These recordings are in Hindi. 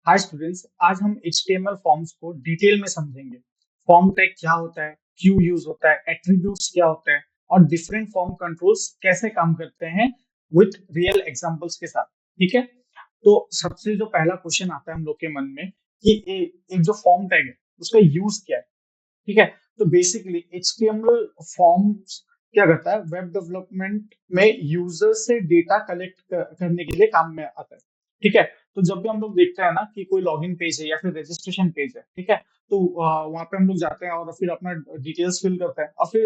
हाय स्टूडेंट्स, आज हम HTML फॉर्म्स को डिटेल में समझेंगे। फॉर्म टैग क्या होता है, क्यों यूज होता है, एट्रीब्यूट्स क्या होते हैं और डिफरेंट फॉर्म कंट्रोल्स कैसे काम करते हैं विथ रियल एग्जांपल्स के साथ। ठीक है, तो सबसे जो पहला क्वेश्चन आता है हम लोग के मन में कि एक जो फॉर्म टैग है उसका यूज क्या है। ठीक है, तो बेसिकली HTML फॉर्म्स क्या करता है, वेब डेवलपमेंट में यूजर से डेटा कलेक्ट करने के लिए काम में आता है। ठीक है, तो जब भी हम लोग देखते हैं ना कि कोई लॉगिन पेज है या फिर रजिस्ट्रेशन पेज है, ठीक है, तो वहां पे हम लोग जाते हैं और फिर अपना डिटेल्स फिल करते हैं और फिर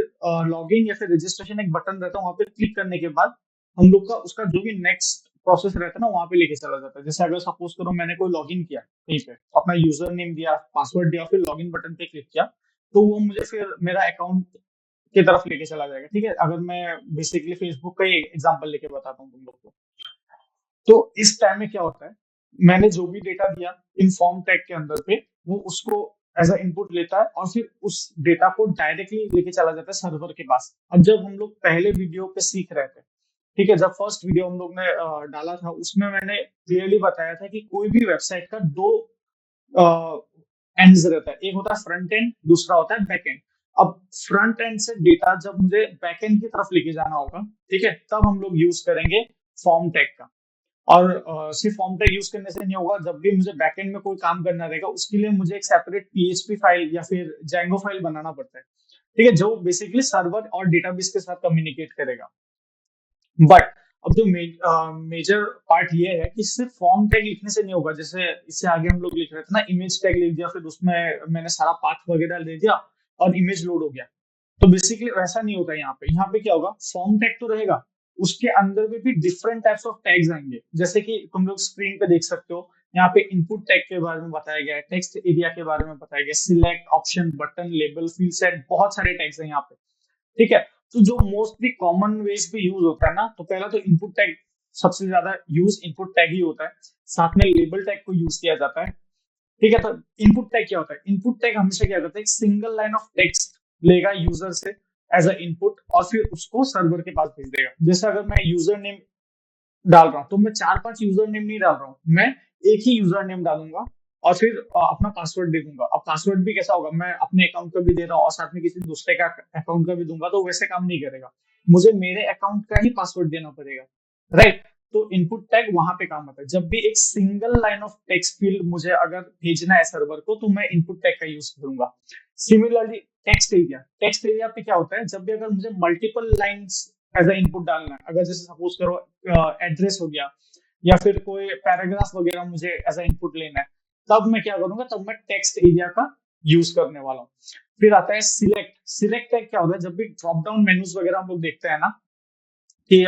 लॉगिन या फिर रजिस्ट्रेशन एक बटन रहता है, वहां पे क्लिक करने के बाद हम लोग का उसका जो भी नेक्स्ट प्रोसेस रहता है ना वहां पे लेके चला जाता है। जैसे अगर सपोज करो मैंने कोई लॉगिन किया कहीं पे, अपना यूजर नेम दिया, पासवर्ड दिया, फिर लॉगिन बटन पे क्लिक किया, तो वो मुझे फिर मेरा अकाउंट की तरफ लेके चला जाएगा। ठीक है, अगर मैं बेसिकली फेसबुक का ही एग्जांपल लेके बताता हूँ तुम लोग को, तो इस टाइम में क्या होता है, मैंने जो भी डेटा दिया इन फॉर्म टैग के अंदर पे, वो उसको एज अ इनपुट लेता है और फिर उस डेटा को डायरेक्टली लेके चला जाता है सर्वर के पास। अब जब हम लोग पहले वीडियो पे सीख रहे थे, ठीक है, जब फर्स्ट वीडियो हम लोग ने डाला था, उसमें मैंने क्लियरली बताया था कि कोई भी वेबसाइट का दो एंड्स रहता है, एक होता है फ्रंट एंड, दूसरा होता है बैक एंड। अब फ्रंट एंड से डेटा जब मुझे बैक एंड की तरफ लेके जाना होगा, ठीक है, तब हम लोग यूज करेंगे फॉर्म टैग का। और सिर्फ फॉर्म टैग यूज करने से नहीं होगा, जब भी मुझे बैकएंड में कोई काम करना रहेगा उसके लिए मुझे एक सेपरेट PHP फाइल या फिर Django फाइल बनाना पड़ता है। ठीक है, जो बेसिकली सर्वर और डेटाबेस के साथ कम्युनिकेट करेगा। बट अब जो मेजर पार्ट ये है कि सिर्फ फॉर्म टैग लिखने से नहीं होगा। जैसे इससे आगे हम लोग लिख रहे थे ना, इमेज टैग लिख दिया, फिर उसमें मैंने सारा पाथ वगैरह दे दिया और इमेज लोड हो गया। तो बेसिकली वैसा नहीं होता। यहाँ पे क्या होगा, फॉर्म टैग तो रहेगा, उसके अंदर में भी डिफरेंट टाइप्स ऑफ टैग्स आएंगे। जैसे कि तुम लोग स्क्रीन पे देख सकते हो, यहाँ पे इनपुट टैग के बारे में बताया गया है, टेक्स्ट एरिया के बारे में बताया गया, select, option, button, label, field set, बहुत सारे टैग्स हैं यहाँ पे। ठीक है, तो जो मोस्टली कॉमन वेज पे यूज होता है ना, तो पहला तो इनपुट टैग सबसे ज्यादा यूज इनपुट टैग ही होता है। साथ में लेबल टैग को यूज किया जाता है। ठीक है, तो इनपुट टैग क्या होता है, इनपुट टैग हमेशा क्या करता है, एक सिंगल लाइन ऑफ टेक्स्ट लेगा यूजर से एज अ इनपुट और फिर उसको सर्वर के पास भेज देगा। जैसे अगर मैं यूजर नेम डाल रहा हूँ तो मैं चार पांच यूजर नेम नहीं डाल रहा हूँ, मैं एक ही यूजर नेम डालूंगा और फिर अपना पासवर्ड दे दूंगा। अब पासवर्ड भी कैसा होगा, मैं अपने अकाउंट का भी दे रहा हूँ और साथ में किसी दूसरे का अकाउंट का भी दूंगा, तो वैसे काम नहीं करेगा, मुझे मेरे अकाउंट का ही पासवर्ड देना पड़ेगा। राइट, तो इनपुट टैग वहां पे काम आता है। जब भी एक single line of text field मुझे अगर भेजना है सर्वर को, तो मैं इनपुट टैग का यूज करूंगा। सिमिलरली टेक्स्ट एरिया पे क्या होता है, जब भी अगर मुझे multiple lines as a input डालना है, अगर जैसे सपोज करो एड्रेस हो गया या फिर कोई पैराग्राफ वगैरह मुझे एज अ इनपुट लेना है, तब मैं क्या करूंगा, तब मैं टेक्स्ट एरिया का यूज करने वाला हूँ। फिर आता है सिलेक्ट। सिलेक्ट टैग क्या होता है, जब भी ड्रॉप डाउन मेन्यूज वगैरह हम लोग देखते हैं ना कि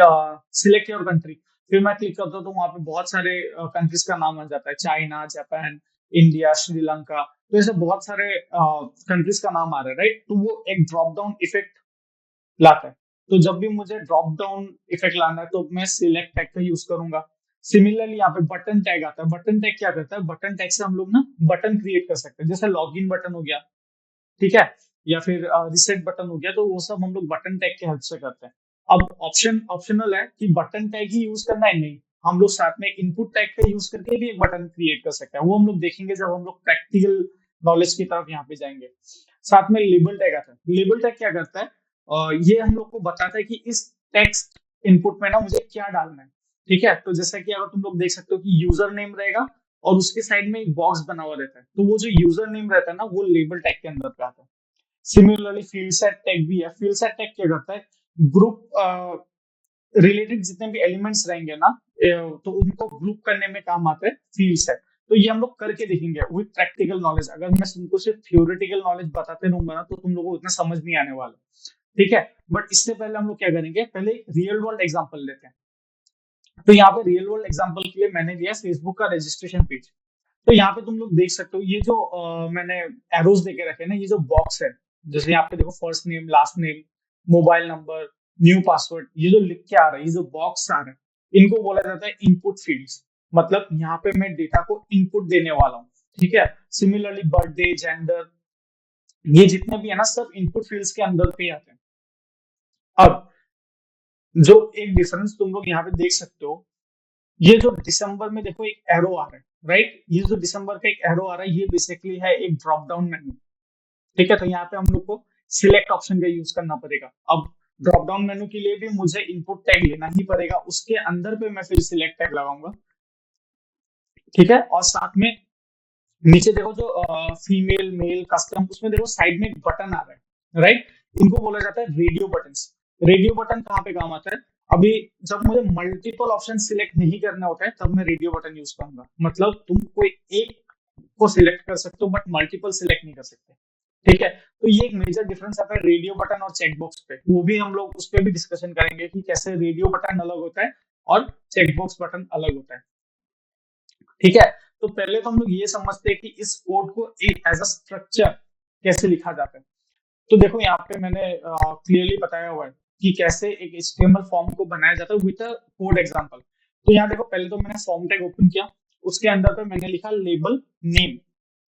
सिलेक्ट योर कंट्री, फिर मैं क्लिक करता हूँ तो वहां पे बहुत सारे कंट्रीज का नाम आ जाता है, चाइना, जापान, इंडिया, श्रीलंका, तो ऐसे बहुत सारे कंट्रीज का नाम आ रहा है। राइट, तो वो एक ड्रॉप डाउन इफेक्ट लाता है। तो जब भी मुझे ड्रॉप डाउन इफेक्ट लाना है तो मैं सिलेक्ट टैग का यूज करूंगा। सिमिलरली यहाँ पे बटन टैग आता है। बटन टैग क्या करता है, बटन टैग से हम लोग ना बटन क्रिएट कर सकते हैं, जैसे लॉगिन बटन हो गया, ठीक है, या फिर रिसेट बटन हो गया, तो वो सब हम लोग बटन टैग के हेल्प से करते हैं। अब ऑप्शनल है कि बटन टैग ही यूज करना है, नहीं, हम लोग साथ में इनपुट टैग का यूज करके भी एक बटन क्रिएट कर सकते हैं। वो हम लोग देखेंगे जब हम लोग प्रैक्टिकल नॉलेज की तरफ यहाँ पे जाएंगे। साथ में लेबल टैग आता है। लेबल टैग क्या करता है, ये हम लोग को बताता है कि इस टेक्स्ट इनपुट में ना मुझे क्या डालना है। ठीक है, तो जैसा कि अगर तुम लोग देख सकते हो कि यूजर नेम रहेगा और उसके साइड में एक बॉक्स बना हुआ रहता है, तो वो जो यूजर नेम रहता है ना, वो लेबल टैग के अंदर पे आता है। सिमिलरली फील्ड सेट टैग भी है। फील्ड सेट टैग क्या करता है, ग्रुप रिलेटेड जितने भी एलिमेंट्स रहेंगे ना, तो उनको ग्रुप करने में काम आता है फील्ड सेट। तो ये हम लोग करके देखेंगे विद प्रैक्टिकल नॉलेज। अगर मैं तुमको सिर्फ थियोरेटिकल नॉलेज बताते रहूंगा ना, तो तुम लोगों को उतना समझ नहीं आने वाला। ठीक है, बट इससे पहले हम लोग क्या करेंगे, पहले रियल वर्ल्ड एग्जांपल लेते हैं। तो यहाँ पे रियल वर्ल्ड एग्जांपल के लिए मैंने लिया फेसबुक का रजिस्ट्रेशन पेज। तो यहाँ पे तुम लोग देख सकते हो, ये जो मैंने एरोज देके रखे हैं ना, ये जो बॉक्स है, जैसे यहाँ पे देखो first name, last name, mobile number, new password, ये जो लिख के आ रहा है, ये जो बॉक्स आ रहा है, इनको बोला जाता है इनपुट फील्ड्स। मतलब यहाँ पे मैं डेटा को इनपुट देने वाला हूँ। ठीक है, सिमिलरली बर्थडे, जेंडर, ये जितने भी है ना, सब इनपुट फील्ड्स के अंदर पे ही आते हैं। अब जो एक डिफरेंस तुम लोग यहाँ पे देख सकते हो, ये जो दिसंबर में देखो एक एरो आ रहा है, राइट, ये जो दिसंबर का एक एरो आ रहा है ये बेसिकली है एक ड्रॉप डाउन मेन्यू। ठीक है, तो यहाँ पे हम लोग को सिलेक्ट ऑप्शन का यूज करना पड़ेगा। अब ड्रॉप डाउन मेन्यू के लिए भी मुझे इनपुट टैग लेना ही पड़ेगा, उसके अंदर पे मैं फिर सिलेक्ट टैग लगाऊंगा। ठीक है, और साथ में नीचे देखो जो फीमेल मेल कस्टम, उसमें देखो साइड में एक बटन आ रहा है, राइट, इनको बोला जाता है रेडियो बटन। रेडियो बटन कहाँ पे काम आता है? अभी जब मुझे मल्टीपल ऑप्शन सिलेक्ट नहीं करना होता है तब मैं रेडियो बटन यूज करूंगा। मतलब तुम कोई एक को सिलेक्ट कर सकते हो बट मल्टीपल सिलेक्ट नहीं कर सकते। ठीक है, तो ये एक मेजर डिफरेंस आता है रेडियो बटन और चेकबॉक्स पे, वो भी हम लोग उस पर भी डिस्कशन करेंगे कि कैसे रेडियो बटन अलग होता है और चेकबॉक्स बटन अलग होता है। ठीक है, तो पहले तो हम लोग ये समझते हैं कि इस कोड को एक एज अ स्ट्रक्चर कैसे लिखा जाता है। तो देखो यहाँ पे मैंने क्लियरली बताया हुआ है कि कैसे एक HTML फॉर्म को बनाया जाता है विद अ कोड एग्जांपल। तो यहाँ देखो पहले तो मैंने फॉर्म टैग ओपन किया, उसके अंदर पे मैंने लिखा लेबल नेम।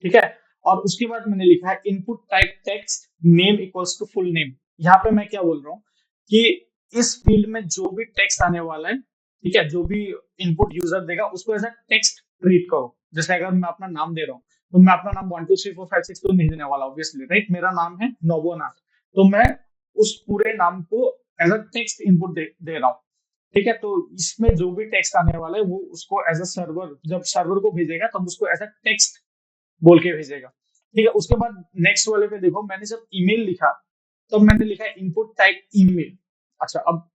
ठीक है, और उसके बाद मैंने लिखा है input type text name equals to full name. यहाँ पे मैं क्या बोल रहा हूँ कि इस फील्ड में जो भी टेक्स्ट आने वाला है, ठीक है, जो भी इनपुट यूजर देगा उसको एज अ टेक्स्ट ट्रीट करो। जैसे अगर मैं अपना नाम दे रहा हूँ तो मैं अपना नाम 1 2 3 4 5 6 तो नहीं देने वाला ऑब्वियसली, राइट, मेरा नाम है नोबोनाथ, तो मैं उस पूरे नाम को एज अ टेक्स्ट इनपुट दे रहा हूँ। ठीक है, तो इसमें जो भी टेक्स्ट आने वाला है वो उसको एज अ सर्वर, जब सर्वर को भेजेगा तब उसको एज अ टेक्स्ट बोल के भेजेगा। ठीक है, उसके बाद नेक्स्ट वाले पे देखो मैंने जब ईमेल लिखा तब मैंने लिखा इनपुट टाइप ईमेल। अच्छा, अब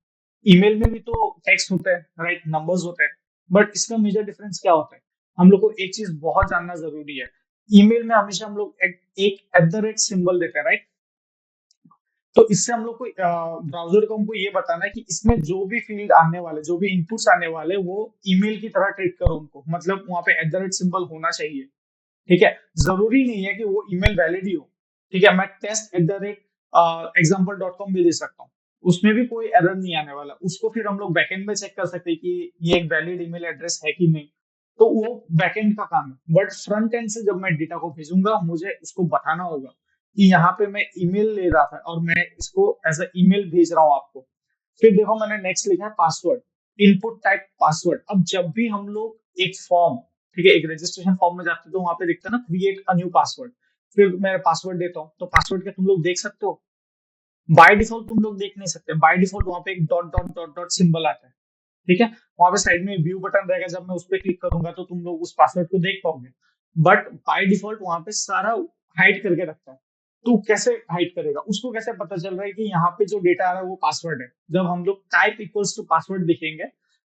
ईमेल में भी तो टेक्स्ट होता है, राइट, नंबर्स होते हैं, बट इसका मेजर डिफरेंस क्या होता है? हम लोग को एक चीज बहुत जानना जरूरी है। ईमेल में हमेशा हम लोग एक एट द रेट सिंबल देते हैं, राइट। तो इससे हम लोग को ब्राउजर को हमको ये बताना है कि इसमें जो भी फील्ड आने वाले, जो भी इनपुट्स आने वाले वो ईमेल की तरह ट्रीट करो उनको, मतलब वहां पे एट द रेट सिंबल होना चाहिए। ठीक है, जरूरी नहीं है कि वो ईमेल वैलिड ही हो। ठीक है, मैं टेस्ट एट द रेट एग्जाम्पल.com भी दे सकता हूँ, उसमें भी कोई एरर नहीं आने वाला, उसको फिर हम लोग बैकएंड में चेक कर सकते हैं कि ये एक वैलिड ईमेल एड्रेस है कि नहीं। तो वो बैकएंड का काम है, बट फ्रंट एंड से जब मैं डेटा को भेजूंगा मुझे उसको बताना होगा कि यहाँ पे मैं ईमेल ले रहा था और मैं इसको एज अ ईमेल भेज रहा हूँ आपको। फिर देखो मैंने नेक्स्ट लिखा है पासवर्ड, इनपुट टाइप पासवर्ड। अब जब भी हम लोग एक फॉर्म, ठीक है, एक रजिस्ट्रेशन फॉर्म में जाते हैं तो वहां पे दिखता है ना क्रिएट अ न्यू पासवर्ड, फिर मैं पासवर्ड देता हूँ तो पासवर्ड का तुम लोग देख सकते हो। बाय डिफॉल्ट तुम लोग देख नहीं सकते, बाय डिफॉल्ट वहां पे एक dot dot dot dot symbol आता है। ठीक है, वहां पे साइड में व्यू बटन रहेगा, जब मैं उस पर क्लिक करूंगा तो तुम लोग उस पासवर्ड को देख पाओगे। बट बाय डिफॉल्ट वहां पे सारा हाइड करके रखता है। तू कैसे हाइड करेगा, उसको कैसे पता चल रहा है कि यहाँ पे जो डेटा आ रहा है वो पासवर्ड है? जब हम लोग टाइप इक्वल्स टू पासवर्ड दिखेंगे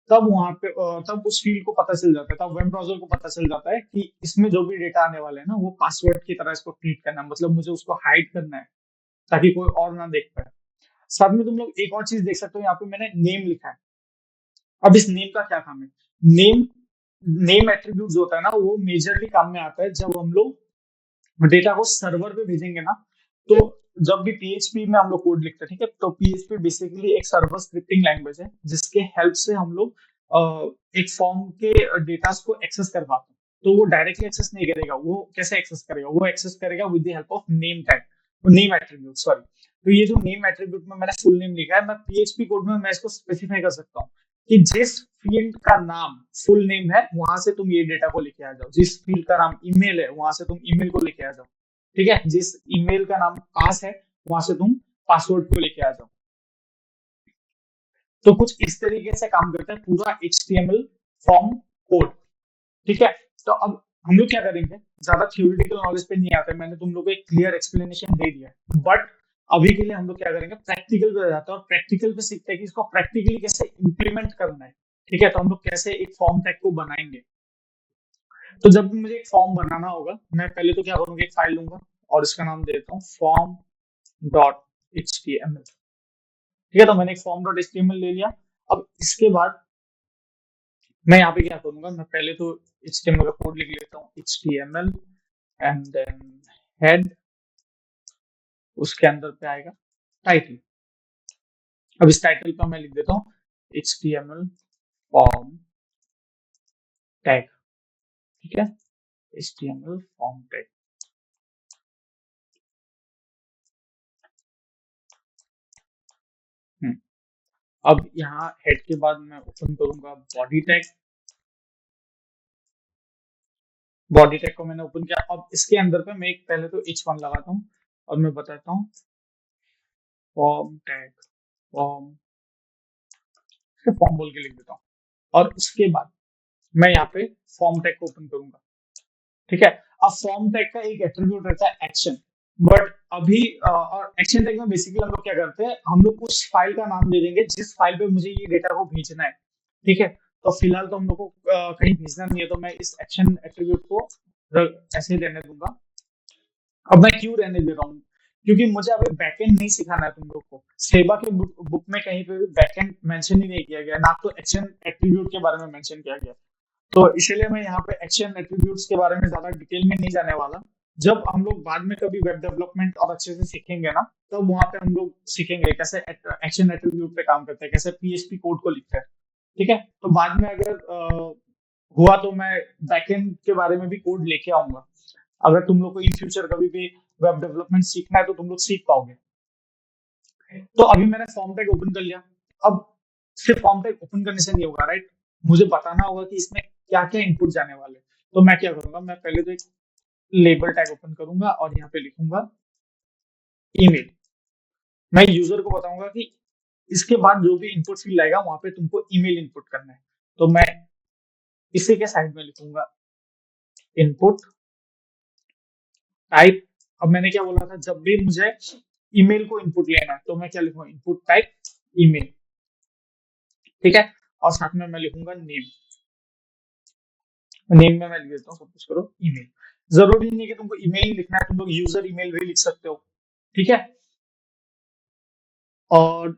तब वहां पे तब उस फील्ड को पता चल जाता है, तब वेब ब्राउजर को पता चल जाता है कि इसमें जो भी डेटा आने वाले हैं ना वो पासवर्ड की तरह इसको ट्रीट करना है, मतलब मुझे उसको हाइड करना है ताकि कोई और ना देख पाए। साथ में तुम लोग एक और चीज देख सकते हो, यहाँ पे मैंने नेम लिखा है। अब इस नेम का क्या काम है? नेम नेम एट्रीब्यूट जो होता है ना वो मेजरली काम में आता है जब हम लोग डेटा को सर्वर पे भेजेंगे ना। तो जब भी पीएचपी में हम लोग कोड लिखते हैं, ठीक है, तो पीएचपी बेसिकली एक सर्वर स्क्रिप्टिंग लैंग्वेज है जिसके हेल्प से हम लोग एक फॉर्म के डेटा को एक्सेस कर पाते हैं। तो वो डायरेक्टली एक्सेस नहीं करेगा, वो कैसे एक्सेस करेगा? वो एक्सेस करेगा with the help of name tag, name attribute, sorry. तो ये जो नेम एट्रीब्यूट में मैंने फुल नेम लिखा है, मैं पीएचपी कोड में मैं इसको स्पेसिफाई कर सकता हूँ कि जिस फील्ड का नाम फुल नेम है वहां से तुम ये डेटा को लेके आ जाओ, जिस फील्ड का नाम ईमेल है वहां से तुम ईमेल को लेके आ जाओ। ठीक है, जिस ईमेल का नाम पास है वहां से तुम पासवर्ड को लेके आ जाओ। तो कुछ इस तरीके से काम करता है पूरा HTML फॉर्म कोड। ठीक है, तो अब हम लोग क्या करेंगे, ज्यादा थ्योरेटिकल नॉलेज पे नहीं आते, मैंने तुम लोग को एक क्लियर एक्सप्लेनेशन दे दिया है, बट अभी के लिए हम लोग क्या करेंगे, प्रैक्टिकल पे जाते हैं और प्रैक्टिकल पे सीखते हैं कि इसको प्रैक्टिकली कैसे इंप्लीमेंट करना है। ठीक है, तो हम लोग कैसे एक फॉर्म टैग को बनाएंगे। तो जब भी मुझे एक फॉर्म बनाना होगा मैं पहले तो क्या करूंगा, एक फाइल लूंगा और इसका नाम देता हूँ form dot H T M L. ठीक है, तो मैंने एक form dot H T M L ले लिया। अब इसके बाद मैं यहाँ पे क्या करूंगा, मैं पहले तो एच टी एम एल का कोड लिख लेता हूँ, H T M L and then head, उसके अंदर पे आएगा टाइटल। अब इस टाइटल पर मैं लिख देता हूँ H T M L form tag. ठीक है, H T M L form tag. अब यहाँ हेड के बाद मैं ओपन करूंगा बॉडी टैग। बॉडी टैग को मैंने ओपन किया। अब इसके अंदर पे मैं एक पहले तो H1 लगाता हूँ और मैं बताता हूँ फॉर्म टैग, फॉर्म, सिर्फ फॉर्म बोल के लिख देता हूँ। और उसके बाद मैं यहाँ पे फॉर्म टैग को ओपन करूंगा। ठीक है, अब फॉर्म टैग का एक एट्रीब्यूट रहता है एक्शन, बट अभी और एक्शन टैग में बेसिकली हम लोग क्या करते हैं, हम लोग उस फाइल का नाम दे देंगे जिस फाइल पे मुझे ये डेटा को भेजना है। ठीक है, तो फिलहाल तो हम लोग को कहीं भेजना नहीं है, तो मैं इस एक्शन एट्रीब्यूट को ऐसे ही रहने दूंगा। अब मैं क्यों रहने दे रहा हूँ, क्योंकि मुझे अभी बैकएंड नहीं सिखाना है तुम लोग को। सेवा के बुक में कहीं पे भी बैकएंड मेंशन ही नहीं किया गया, ना तो एक्शन एट्रीब्यूट के बारे में मेंशन किया गया। तो इसलिए मैं यहाँ पे एक्शन एट्रीब्यूट्स के बारे में ज्यादा डिटेल में नहीं जाने वाला। जब हम लोग बाद में कभी वेब डेवलपमेंट और अच्छे से सीखेंगे ना, तब वहां पे हम लोग सीखेंगे कैसे एक्शन एट्रीब्यूट पे काम करते हैं, कैसे पीएचपी कोड को लिखते हैं। ठीक है, तो बाद में अगर हुआ तो मैं बैकएंड के बारे में भी कोड लेके आऊंगा। अगर तुम लोग को इन फ्यूचर कभी भी वेब डेवलपमेंट सीखना है तो तुम लोग सीख पाओगे। तो अभी मैंने फॉर्म टैग ओपन कर लिया। अब सिर्फ फॉर्म टैग ओपन करने से नहीं होगा, राइट? मुझे बताना होगा कि इसमें क्या क्या इनपुट जाने वाले। तो मैं क्या करूंगा, मैं पहले तो एक लेबल टैग ओपन करूंगा और यहाँ पे लिखूंगा ईमेल। मैं यूजर को बताऊंगा कि इसके बाद जो भी इनपुट फील्ड आएगा वहां पे तुमको ईमेल इनपुट करना है। तो मैं इसी के साइड में लिखूंगा इनपुट टाइप। अब मैंने क्या बोला था, जब भी मुझे ईमेल को इनपुट लेना है तो मैं क्या लिखूंगा, इनपुट टाइप ईमेल। ठीक है, और साथ में मैं लिखूंगा नेम। नेम में मैं लिख देता हूँ, सब कुछ करो ईमेल। जरूरी नहीं है कि तुमको ईमेल ही लिखना है, तुम लोग यूजर ईमेल भी लिख सकते हो। ठीक है, और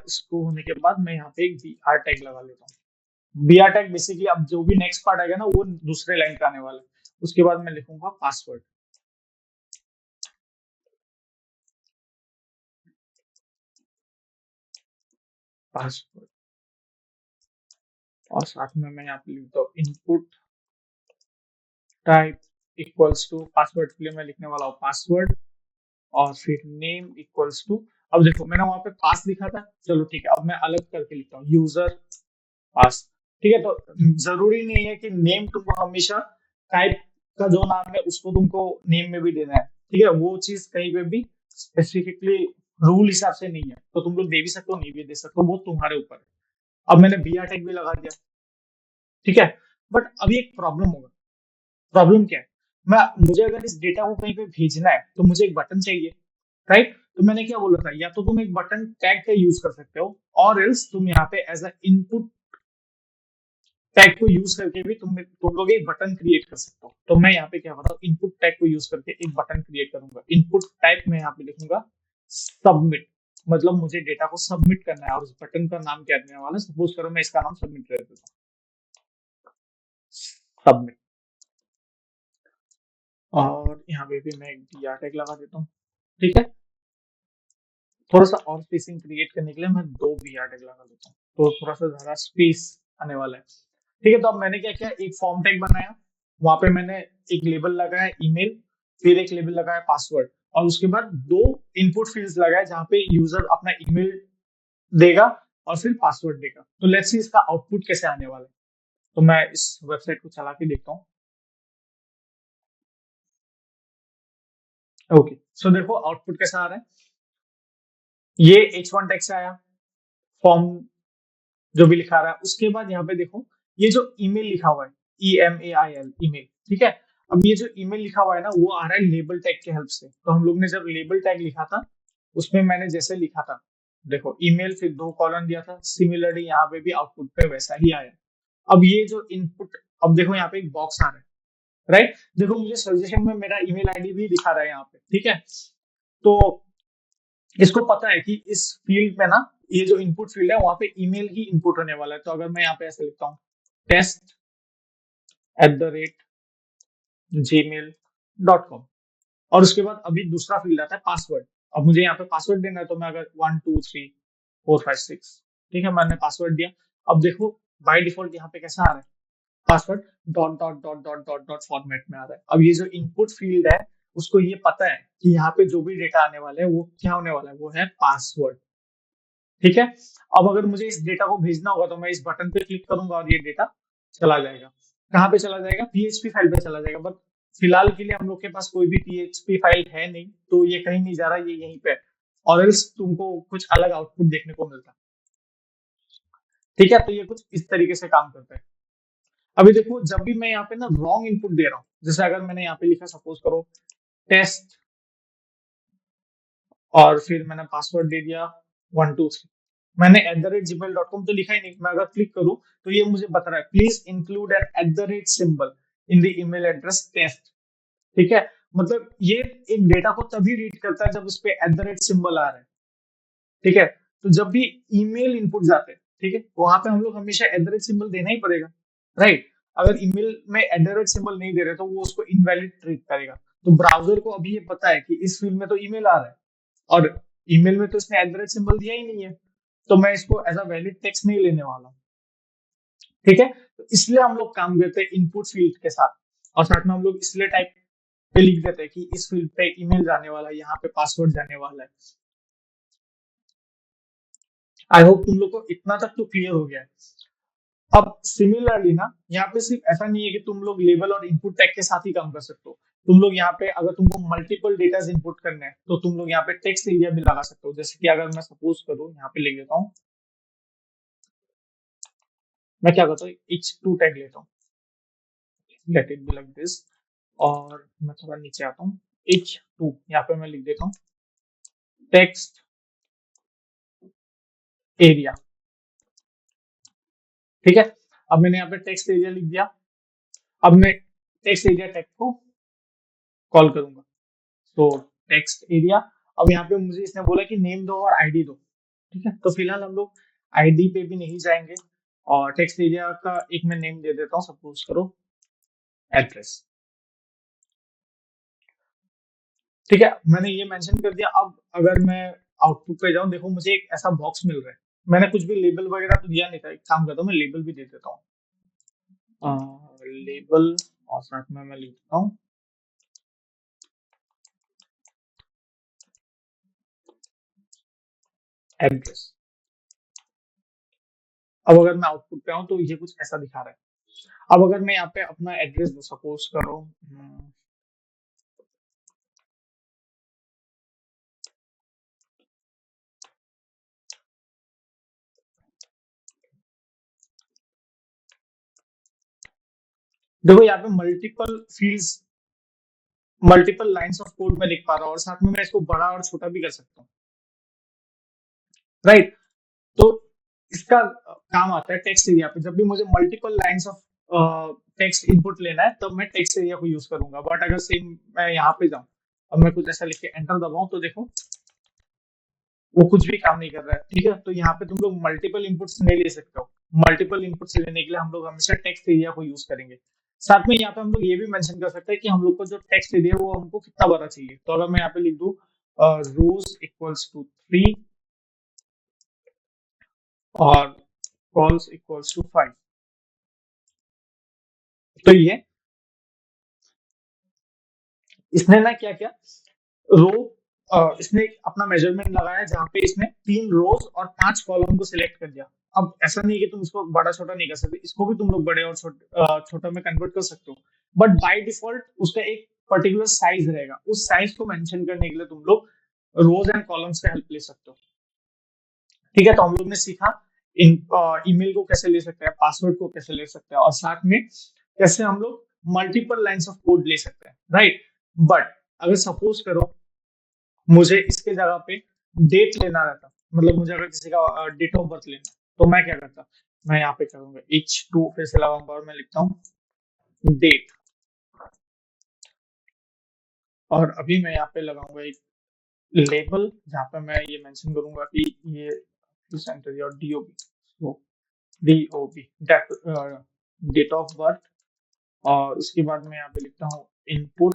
इसको होने के बाद मैं यहाँ पे एक बी आर टैग लगा लेता हूँ। बी आर टैग बेसिकली अब जो भी नेक्स्ट पार्ट आएगा ना वो दूसरे लाइन का आने वाला है। उसके बाद मैं लिखूंगा पासवर्ड। पासवर्ड, और साथ में मैं यहाँ पे लिखता हूँ input type equals to password के लिए मैं लिखने वाला हूँ पासवर्ड, और फिर नेम इक्वल्स टू, अब देखो मैंने वहां पे पास लिखा था, चलो ठीक है अब मैं अलग करके लिखता हूँ यूजर पास। ठीक है, तो जरूरी नहीं है कि नेम तुमको हमेशा टाइप का जो नाम है उसको तुमको नेम में भी देना है। ठीक है, वो चीज कहीं पे भी स्पेसिफिकली रूल हिसाब से नहीं है, तो तुम लोग दे भी सकते हो नहीं भी दे सकते हो, वो तुम्हारे ऊपर है। अब मैंने बी टैग भी लगा दिया। ठीक है, बट अभी एक प्रॉब्लम होगा। प्रॉब्लम क्या है, मैं मुझे अगर इस डेटा को कहीं पे भेजना है तो मुझे एक बटन चाहिए, राइट? तो मैंने क्या बोला था, या तो तुम एक बटन टैग का यूज कर सकते हो, और एल्स तुम यहाँ पे एज अ इनपुट टैग को यूज करके भी तुम लोग एक बटन क्रिएट कर सकते हो। तो मैं यहाँ पे क्या बताऊँ, इनपुट टैग को यूज करके एक बटन क्रिएट करूंगा। इनपुट टाइप में यहाँ पे लिखूंगा सबमिट, मतलब मुझे डेटा को सबमिट करना है, और उस बटन का नाम क्या देने वाला है, सपोज करो मैं इसका नाम सबमिट कर देता हूँ, सबमिट। और यहाँ पे भी मैं एक डी टैग लगा देता हूँ। ठीक है, थोड़ा सा और स्पेसिंग क्रिएट करने के लिए मैं दो बी टैग लगा देता हूँ, तो थोड़ा सा ज्यादा स्पेस आने वाला है। ठीक है, तो अब मैंने क्या किया, एक फॉर्म टैग बनाया, वहां पे मैंने एक लेबल लगाया ईमेल, फिर एक लेबल लगाया पासवर्ड, और उसके बाद दो इनपुट फील्ड्स लगाए जहां पे यूजर अपना ईमेल देगा और फिर पासवर्ड देगा। तो लेट्स सी इसका आउटपुट कैसे आने वाला है। तो मैं इस वेबसाइट को चला के देखता हूँ। ओके, सो देखो आउटपुट कैसा आ रहा है। ये H1 टैग से आया फॉर्म, जो भी लिखा रहा है। उसके बाद यहाँ पे देखो ये जो ईमेल लिखा हुआ है, EMAIL ईमेल। ठीक है, अब ये जो ईमेल लिखा हुआ है ना वो आ रहा है लेबल टैग के हेल्प से। तो हम लोग ने जब लेबल टैग लिखा था उसमें मैंने जैसे लिखा था, देखो ईमेल फिर दो कॉलन दिया था, सिमिलरली यहाँ पे भी आउटपुट पे वैसा ही आया। अब ये जो इनपुट, अब देखो यहाँ पे एक बॉक्स आ रहा है, राइट? देखो मुझे सजेशन में मेरा ईमेल आईडी भी दिखा रहा है यहाँ पे। ठीक है, तो इसको पता है कि इस फील्ड में ना, ये जो इनपुट फील्ड है वहां पे ईमेल ही इनपुट होने वाला है। तो अगर मैं यहाँ पे ऐसे लिखता हूँ test@gmail.com, और उसके बाद अभी दूसरा फील्ड आता है पासवर्ड। अब मुझे यहाँ पे पासवर्ड देना है, तो मैं अगर 1 2 3 4 5 6, ठीक है, मैंने पासवर्ड दिया। अब देखो बाय डिफॉल्ट यहाँ पे कैसा आ रहा है, password dot dot dot dot dot dot format में आ रहा है। अब ये जो इनपुट फील्ड है उसको ये पता है कि यहाँ पे जो भी डेटा आने वाला है वो क्या होने वाला है, वो है पासवर्ड। ठीक है, अब अगर मुझे इस डेटा को भेजना होगा तो मैं इस बटन पे क्लिक करूंगा और ये डेटा चला जाएगा। कहाँ पे चला जाएगा, पीएचपी फाइल पे चला जाएगा। बट फिलहाल के लिए हम लोग के पास कोई भी पीएचपी फाइल है नहीं, तो ये कहीं नहीं जा रहा, ये यहीं पे है। और एल्स तुमको कुछ अलग आउटपुट देखने को मिलता है। ठीक है, तो ये कुछ इस तरीके से काम करता है। अभी देखो, जब भी मैं यहाँ पे ना रॉन्ग इनपुट दे रहा हूँ, जैसे अगर मैंने यहाँ पे लिखा, सपोज करो टेस्ट, और फिर मैंने पासवर्ड दे दिया 123, मैंने @gmail.com तो लिखा ही नहीं। मैं अगर क्लिक करूँ तो ये मुझे बता रहा है please include an @at symbol in the email address test. ठीक है, मतलब ये एक डेटा को तभी रीड करता है जब उस पे सिंबल आ रहा है। ठीक है, तो जब भी ईमेल इनपुट जाते हैं, ठीक है, वहां पे हम लोग हमेशा सिंबल देना ही पड़ेगा, राइट। अगर ईमेल में सिंबल नहीं दे रहे तो वो उसको इनवैलिड ट्रीट करेगा। तो ब्राउजर को अभी ये पता है कि इस फील्ड में तो ईमेल आ रहा है, और ईमेल में तो इसने सिंबल दिया ही नहीं है, तो मैं इसको एज अ वैलिड टेक्स्ट नहीं लेने वाला। ठीक है, तो इसलिए हम लोग काम करते हैं इनपुट फील्ड के साथ, और साथ में हम लोग इसलिए टाइप पे लिख देते हैं कि इस फील्ड पे ईमेल जाने वाला है, यहाँ पे पासवर्ड जाने वाला है। आई होप तुम लोग को इतना तक तो क्लियर हो गया है। अब सिमिलरली ना, यहाँ पे सिर्फ ऐसा नहीं है कि तुम लोग लेबल और इनपुट टैग के साथ ही काम कर सकते हो। तुम लोग यहाँ पे अगर तुमको मल्टीपल डेटा इनपुट करने हैं तो तुम लोग यहाँ पे टेक्स्ट एरिया भी लगा सकते हो। जैसे कि अगर मैं सपोज करूँ, यहाँ पे लिख देता हूँ, मैं क्या करता हूँ, h2 टैग लेता हूँ, let it be like this, और मैं थोड़ा नीचे आता हूँ, h2 यहाँ पे मैं लिख देता हूँ टेक्स्ट एरिया। ठीक है, अब मैंने यहाँ पे टेक्स्ट एरिया लिख दिया। अब मैं टेक्स्ट एरिया टैग को कॉल करूंगा, तो टेक्स्ट एरिया। अब यहाँ पे मुझे इसने बोला कि नेम दो और आईडी दो। ठीक है, तो फिलहाल हम लोग आईडी पे भी नहीं जाएंगे, और टेक्स्ट एरिया का एक मैं नेम दे देता हूँ, सपोज करो एड्रेस। ठीक है, मैंने ये मेंशन कर दिया। अब अगर मैं आउटपुट पे जाऊं, देखो मुझे एक ऐसा बॉक्स मिल रहा है। मैंने कुछ भी लेबल वगैरह तो दिया नहीं था, एक काम करता हूँ, मैं लेबल भी दे देता हूँ, लेबल, और साथ में मैं लिख देता हूँ एड्रेस। अब अगर मैं आउटपुट पे आऊँ तो ये कुछ ऐसा दिखा रहा है। अब अगर मैं यहाँ पे अपना एड्रेस सपोज करो, देखो यहाँ पे multiple fields, multiple lines of code में लिख पा रहा हूँ, और साथ में मैं इसको बड़ा और छोटा भी कर सकता हूँ, राइट। तो इसका काम आता है टेक्स्ट एरिया पे। जब भी मुझे multiple lines of text input लेना है तब मैं टेक्स्ट एरिया को यूज करूंगा। बट अगर सेम मैं यहाँ पे जाऊँ, अब मैं कुछ ऐसा लिख के एंटर दबाऊं, तो देखो वो कुछ भी काम नहीं कर रहा है। ठीक है, तो यहाँ पे तुम लोग मल्टीपल इनपुट्स नहीं ले सकते हो। मल्टीपल इनपुट्स लेने के लिए हम लोग हमेशा टेक्स्ट एरिया को यूज करेंगे। साथ में यहाँ पे हम लोग ये भी मेंशन कर सकते हैं कि हम लोग को जो टेक्स्ट एरिया वो हमको कितना बड़ा चाहिए। तो अगर मैं यहाँ पे लिख दूं रोज इक्वल्स टू 3 और कॉल्स इक्वल्स टू 5, तो ये इसने ना क्या किया, रो, इसने अपना मेजरमेंट लगाया जहां पे इसने 3 रोज और 5 कॉलम को सिलेक्ट कर दिया। अब ऐसा नहीं है कि तुम इसको बड़ा छोटा नहीं कर सकते, इसको भी तुम लोग बड़े और छोटा में कन्वर्ट कर सकते हो। बट बाय डिफॉल्ट उसका एक पर्टिकुलर साइज रहेगा, उस साइज को मेंशन करने के लिए तुम लोग रोज एंड कॉलम्स का हेल्प ले सकते हो। ठीक है, तो हम लोग ने सीखा इन ईमेल को कैसे ले सकते हैं, पासवर्ड को कैसे ले सकते हैं, और साथ में कैसे हम लोग मल्टीपल लाइंस ऑफ कोड ले सकते हैं, राइट। बट अगर सपोज करो मुझे इसके जगह पे डेट लेना रहता, मतलब मुझे अगर किसी का डेट ऑफ बर्थ लेना, तो मैं क्या करता, मैं यहाँ पे करूंगा h2 फिर से लगाऊंगा, और मैं लिखता हूँ डेट, और अभी मैं यहाँ पे लगाऊंगा एक लेबल जहाँ पे मैं ये मेंशन करूंगा कि ये सेंटर योर डीओबी, तो डीओबी डेट ऑफ बर्थ, और उसके बाद मैं यहाँ पे लिखता हूँ इनपुट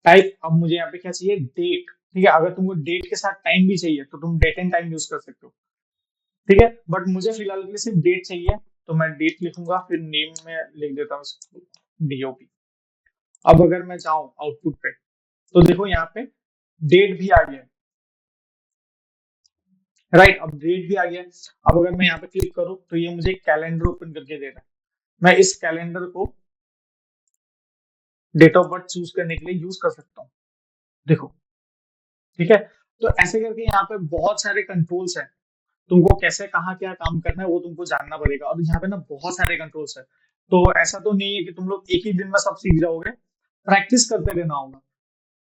टाइप। अब मुझे यहाँ पे क्या चाहिए, डेट। ठीक है, अगर तुमको डेट के साथ टाइम भी चाहिए तो तुम डेट एंड टाइम यूज कर सकते हो। ठीक है, बट मुझे फिलहाल के लिए सिर्फ डेट चाहिए, तो मैं डेट लिखूंगा, फिर नेम में लिख देता हूँ डीओपी। अब अगर मैं जाऊं आउटपुट पे, तो देखो यहाँ पे डेट भी आ गया, राइट। अब डेट भी आ गया। अब अगर मैं यहाँ पे क्लिक करूँ तो ये मुझे कैलेंडर ओपन करके दे रहा है। मैं इस कैलेंडर को डेट ऑफ बर्थ चूज करने के लिए यूज कर सकता हूँ। देखो, ठीक है। तो ऐसे करके यहाँ पे बहुत सारे कंट्रोल्स हैं। तुमको कैसे कहाँ क्या काम करना है वो तुमको जानना पड़ेगा, और यहाँ पे ना बहुत सारे कंट्रोल्स है। तो ऐसा तो नहीं है कि तुम लोग एक ही दिन में सब सीख जाओगे, प्रैक्टिस करते रहना होगा।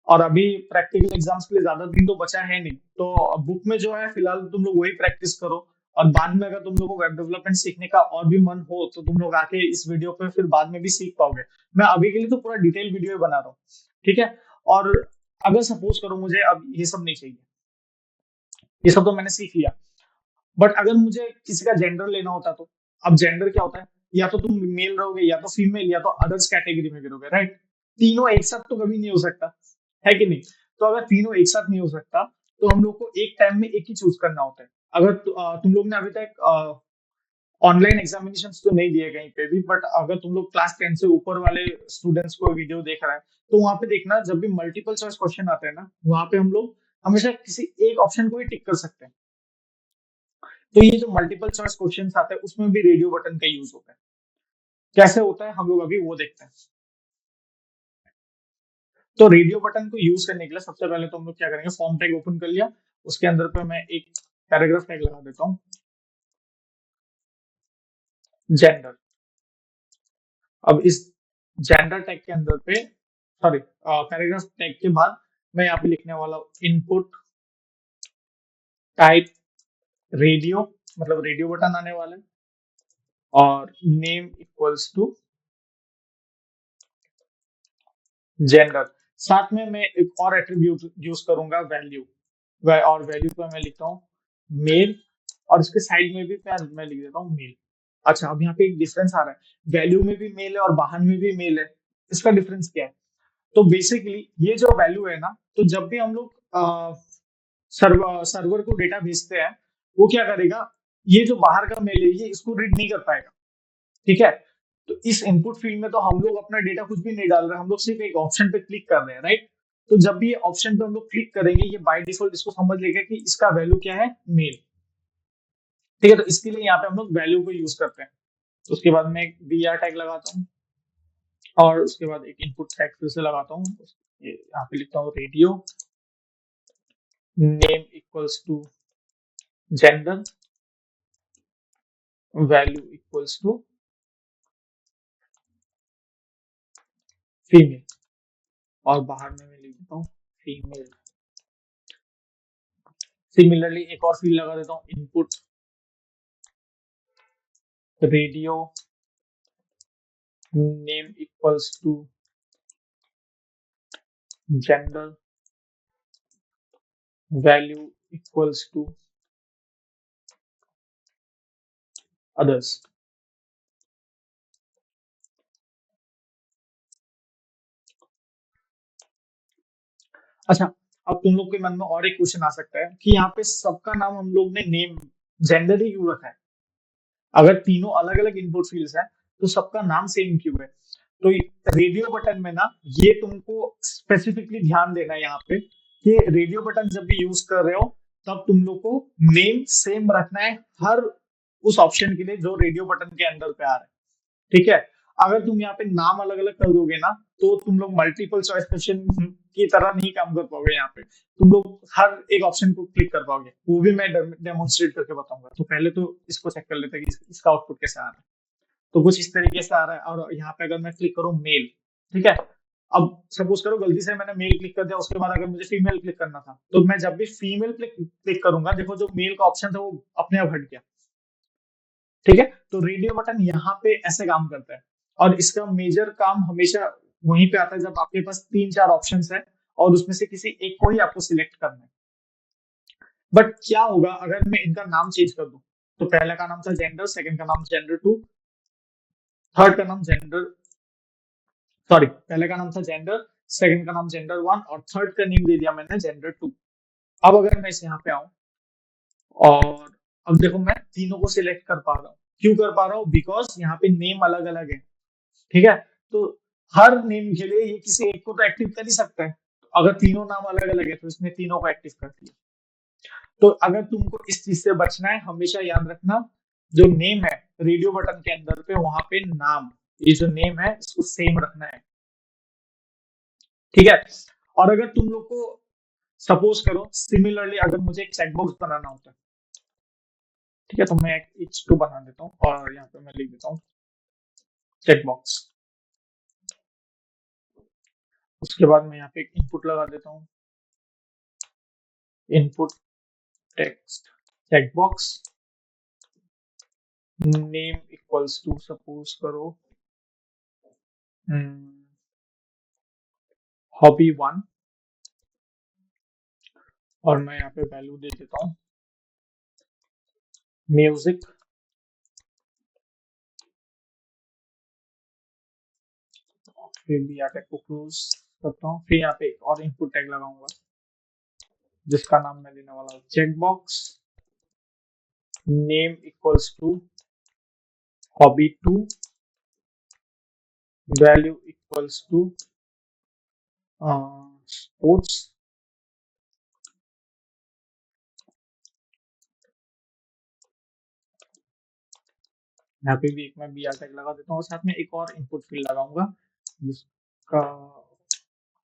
और अभी प्रैक्टिकल एग्जाम्स के लिए ज्यादा दिन तो बचा है नहीं, तो बुक में जो है फिलहाल तुम लोग वही प्रैक्टिस करो। और बाद में अगर तुम लोग को वेब डेवलपमेंट सीखने का और भी मन हो तो तुम लोग आके इस वीडियो पे फिर बाद में भी सीख पाओगे। मैं अभी के लिए तो पूरा डिटेल वीडियो बना रहा हूँ, ठीक है। और अगर सपोज करो मुझे अब ये सब नहीं चाहिए, ये सब तो मैंने सीख लिया, बट अगर मुझे किसी का जेंडर लेना होता तो, अब जेंडर क्या होता है, या तो तुम मेल रहोगे या तो फीमेल या तो अदर्स कैटेगरी में गिरोगे, राइट। तीनों एक साथ तो कभी नहीं हो सकता, है कि नहीं। तो अगर तीनों एक साथ नहीं हो सकता तो हम लोग को एक टाइम में एक ही चूज करना होता है। अगर तुम लोग ने अभी तक ऑनलाइन एग्जामिनेशन तो नहीं दिए कहीं पे भी, बट अगर तुम लोग क्लास 10 से ऊपर वाले स्टूडेंट्स को वीडियो देख रहा है तो वहां पे देखना, जब भी मल्टीपल चॉइस क्वेश्चन आते हैं ना, वहां पे हम लोग हमेशा किसी एक ऑप्शन को ही टिक कर सकते हैं। तो ये जो मल्टीपल चॉइस क्वेश्चन आते हैं उसमें भी रेडियो बटन का यूज होता है। कैसे होता है हम लोग अभी वो देखते हैं। तो रेडियो बटन को यूज करने के लिए सबसे पहले तो हम लोग क्या करेंगे, फॉर्म टैग ओपन कर लिया, उसके अंदर पे मैं एक पैराग्राफ टैग लगा देता हूँ, जेंडर। अब इस जेंडर टैग के अंदर पे, सॉरी, पैराग्राफ टैग के बाद मैं यहाँ पे लिखने वाला हूँ इनपुट टाइप रेडियो, मतलब रेडियो बटन आने वाला है, और नेम इक्वल्स टू जेंडर। साथ में मैं एक और एट्रीब्यूट यूज करूंगा, वैल्यू। और वैल्यू पे मैं लिखता हूँ मेल, और इसके साइड में भी मैं लिख देता हूँ मेल। अच्छा, अब यहाँ पे एक डिफरेंस आ रहा है, वैल्यू में भी मेल है और बाहर में भी मेल है। इसका डिफरेंस क्या है? तो बेसिकली ये जो वैल्यू है ना, तो जब भी हम लोग सर्वर को डेटा भेजते हैं, वो क्या करेगा, ये जो बाहर का मेल है ये इसको रीड नहीं कर पाएगा, ठीक है। तो इस इनपुट फील्ड में तो हम लोग अपना डेटा कुछ भी नहीं डाल रहे, हम लोग सिर्फ एक ऑप्शन पे क्लिक कर रहे हैं, राइट। तो जब भी ये ऑप्शन पे हम लोग क्लिक करेंगे, ये बाय डिफॉल्ट इसको समझ लेगा कि इसका वैल्यू क्या है, मेल, ठीक है। तो इसके लिए यहाँ पे हम लोग वैल्यू को यूज करते हैं। तो उसके बाद मैं एक br टैग लगाता हूँ, और उसके बाद एक इनपुट टैग फिर से लगाता हूँ, यहाँ पे लिखता हूँ radio, name equals to gender, value equals to female, और बाहर में मैं लिख देता हूँ फीमेल। सिमिलरली एक और फील्ड लगा देता हूँ, input radio, name equals to gender, value equals to others. अच्छा, अब तुम लोग के मन में और एक क्वेश्चन आ सकता है कि यहाँ पे सबका नाम हम लोग ने नेम जेंडर ही क्यों रखा है? अगर तीनों अलग अलग इनपुट फील्ड्स हैं तो सबका नाम सेम क्यों है? तो रेडियो बटन में ना, ये तुमको स्पेसिफिकली ध्यान देना है यहाँ पे कि रेडियो बटन जब भी यूज कर रहे हो तब तुम लोग को नेम सेम रखना है हर उस ऑप्शन के लिए जो रेडियो बटन के अंदर पे आ रहा है, ठीक है। अगर तुम यहाँ पे नाम अलग अलग कर दोगे ना, तो तुम लोग मल्टीपल चॉइस क्वेश्चन की तरह नहीं काम कर पाओगे। यहाँ पे तुम लोग हर एक ऑप्शन को क्लिक कर पाओगे, वो भी मैं डेमोन्स्ट्रेट करके बताऊंगा। तो पहले तो इसको चेक कर लेते हैं कि इसका आउटपुट कैसे आ रहा है। तो कुछ इस तरीके से आ रहा है, और यहाँ पे अगर मैं क्लिक करूँ मेल, ठीक है। अब सपोज करो गलती से मैंने मेल क्लिक कर दिया, उसके बाद अगर मुझे फीमेल क्लिक करना था, तो मैं जब भी फीमेल क्लिक करूंगा, देखो जो मेल का ऑप्शन था वो अपने आप हट गया, ठीक है। तो रेडियो बटन यहाँ पे ऐसे काम करता है, और इसका मेजर काम हमेशा वहीं पे आता है जब आपके पास तीन चार ऑप्शन है और उसमें से किसी एक को ही आपको सिलेक्ट करना है। बट क्या होगा अगर मैं इनका नाम चेंज कर दूं? तो पहले का नाम था जेंडर, सेकंड का नाम जेंडर टू, थर्ड का नाम जेंडर, सॉरी, पहले का नाम था जेंडर, सेकंड का नाम जेंडर वन, और थर्ड का नेम दे दिया मैंने जेंडर टू। अब अगर मैं इस यहाँ पे आऊं, और अब देखो मैं तीनों को सिलेक्ट कर पा रहा हूँ। क्यों कर पा रहा हूँ? बिकॉज यहाँ पे नेम अलग अलग है, ठीक है। तो हर नेम के लिए ये किसी एक को तो एक्टिव कर ही सकता है। तो अगर तीनों नाम अलग अलग है तो इसने तीनों को एक्टिव कर दिया। तो अगर तुमको इस चीज से बचना है, हमेशा याद रखना जो नेम है रेडियो बटन के अंदर पे वहां पे नाम, ये जो नेम है इसको सेम रखना है, ठीक है। और अगर तुम लोग को सपोज करो सिमिलरली अगर मुझे एक चेकबॉक्स बनाना होता है, ठीक है, तो मैं एक h2 बना देता हूँ और यहाँ पे मैं लिख देता हूँ चेकबॉक्स। उसके बाद मैं यहाँ पे एक इनपुट लगा देता हूँ, input text checkbox, name equals to suppose करो हॉबी 1, और मैं यहाँ पे वैल्यू दे देता हूँ म्यूजिक, फिर भी यहाँ टैग को क्लोज करता हूँ, फिर यहाँ पे एक और इनपुट टैग लगाऊंगा जिसका नाम मैं देने वाला हूँ checkbox, name equals to hobby 2, value equals to sports, यहाँ पे भी एक मैं बी आर टैग लगा देता हूँ और साथ में एक और इनपुट फील्ड लगाऊंगा जिसका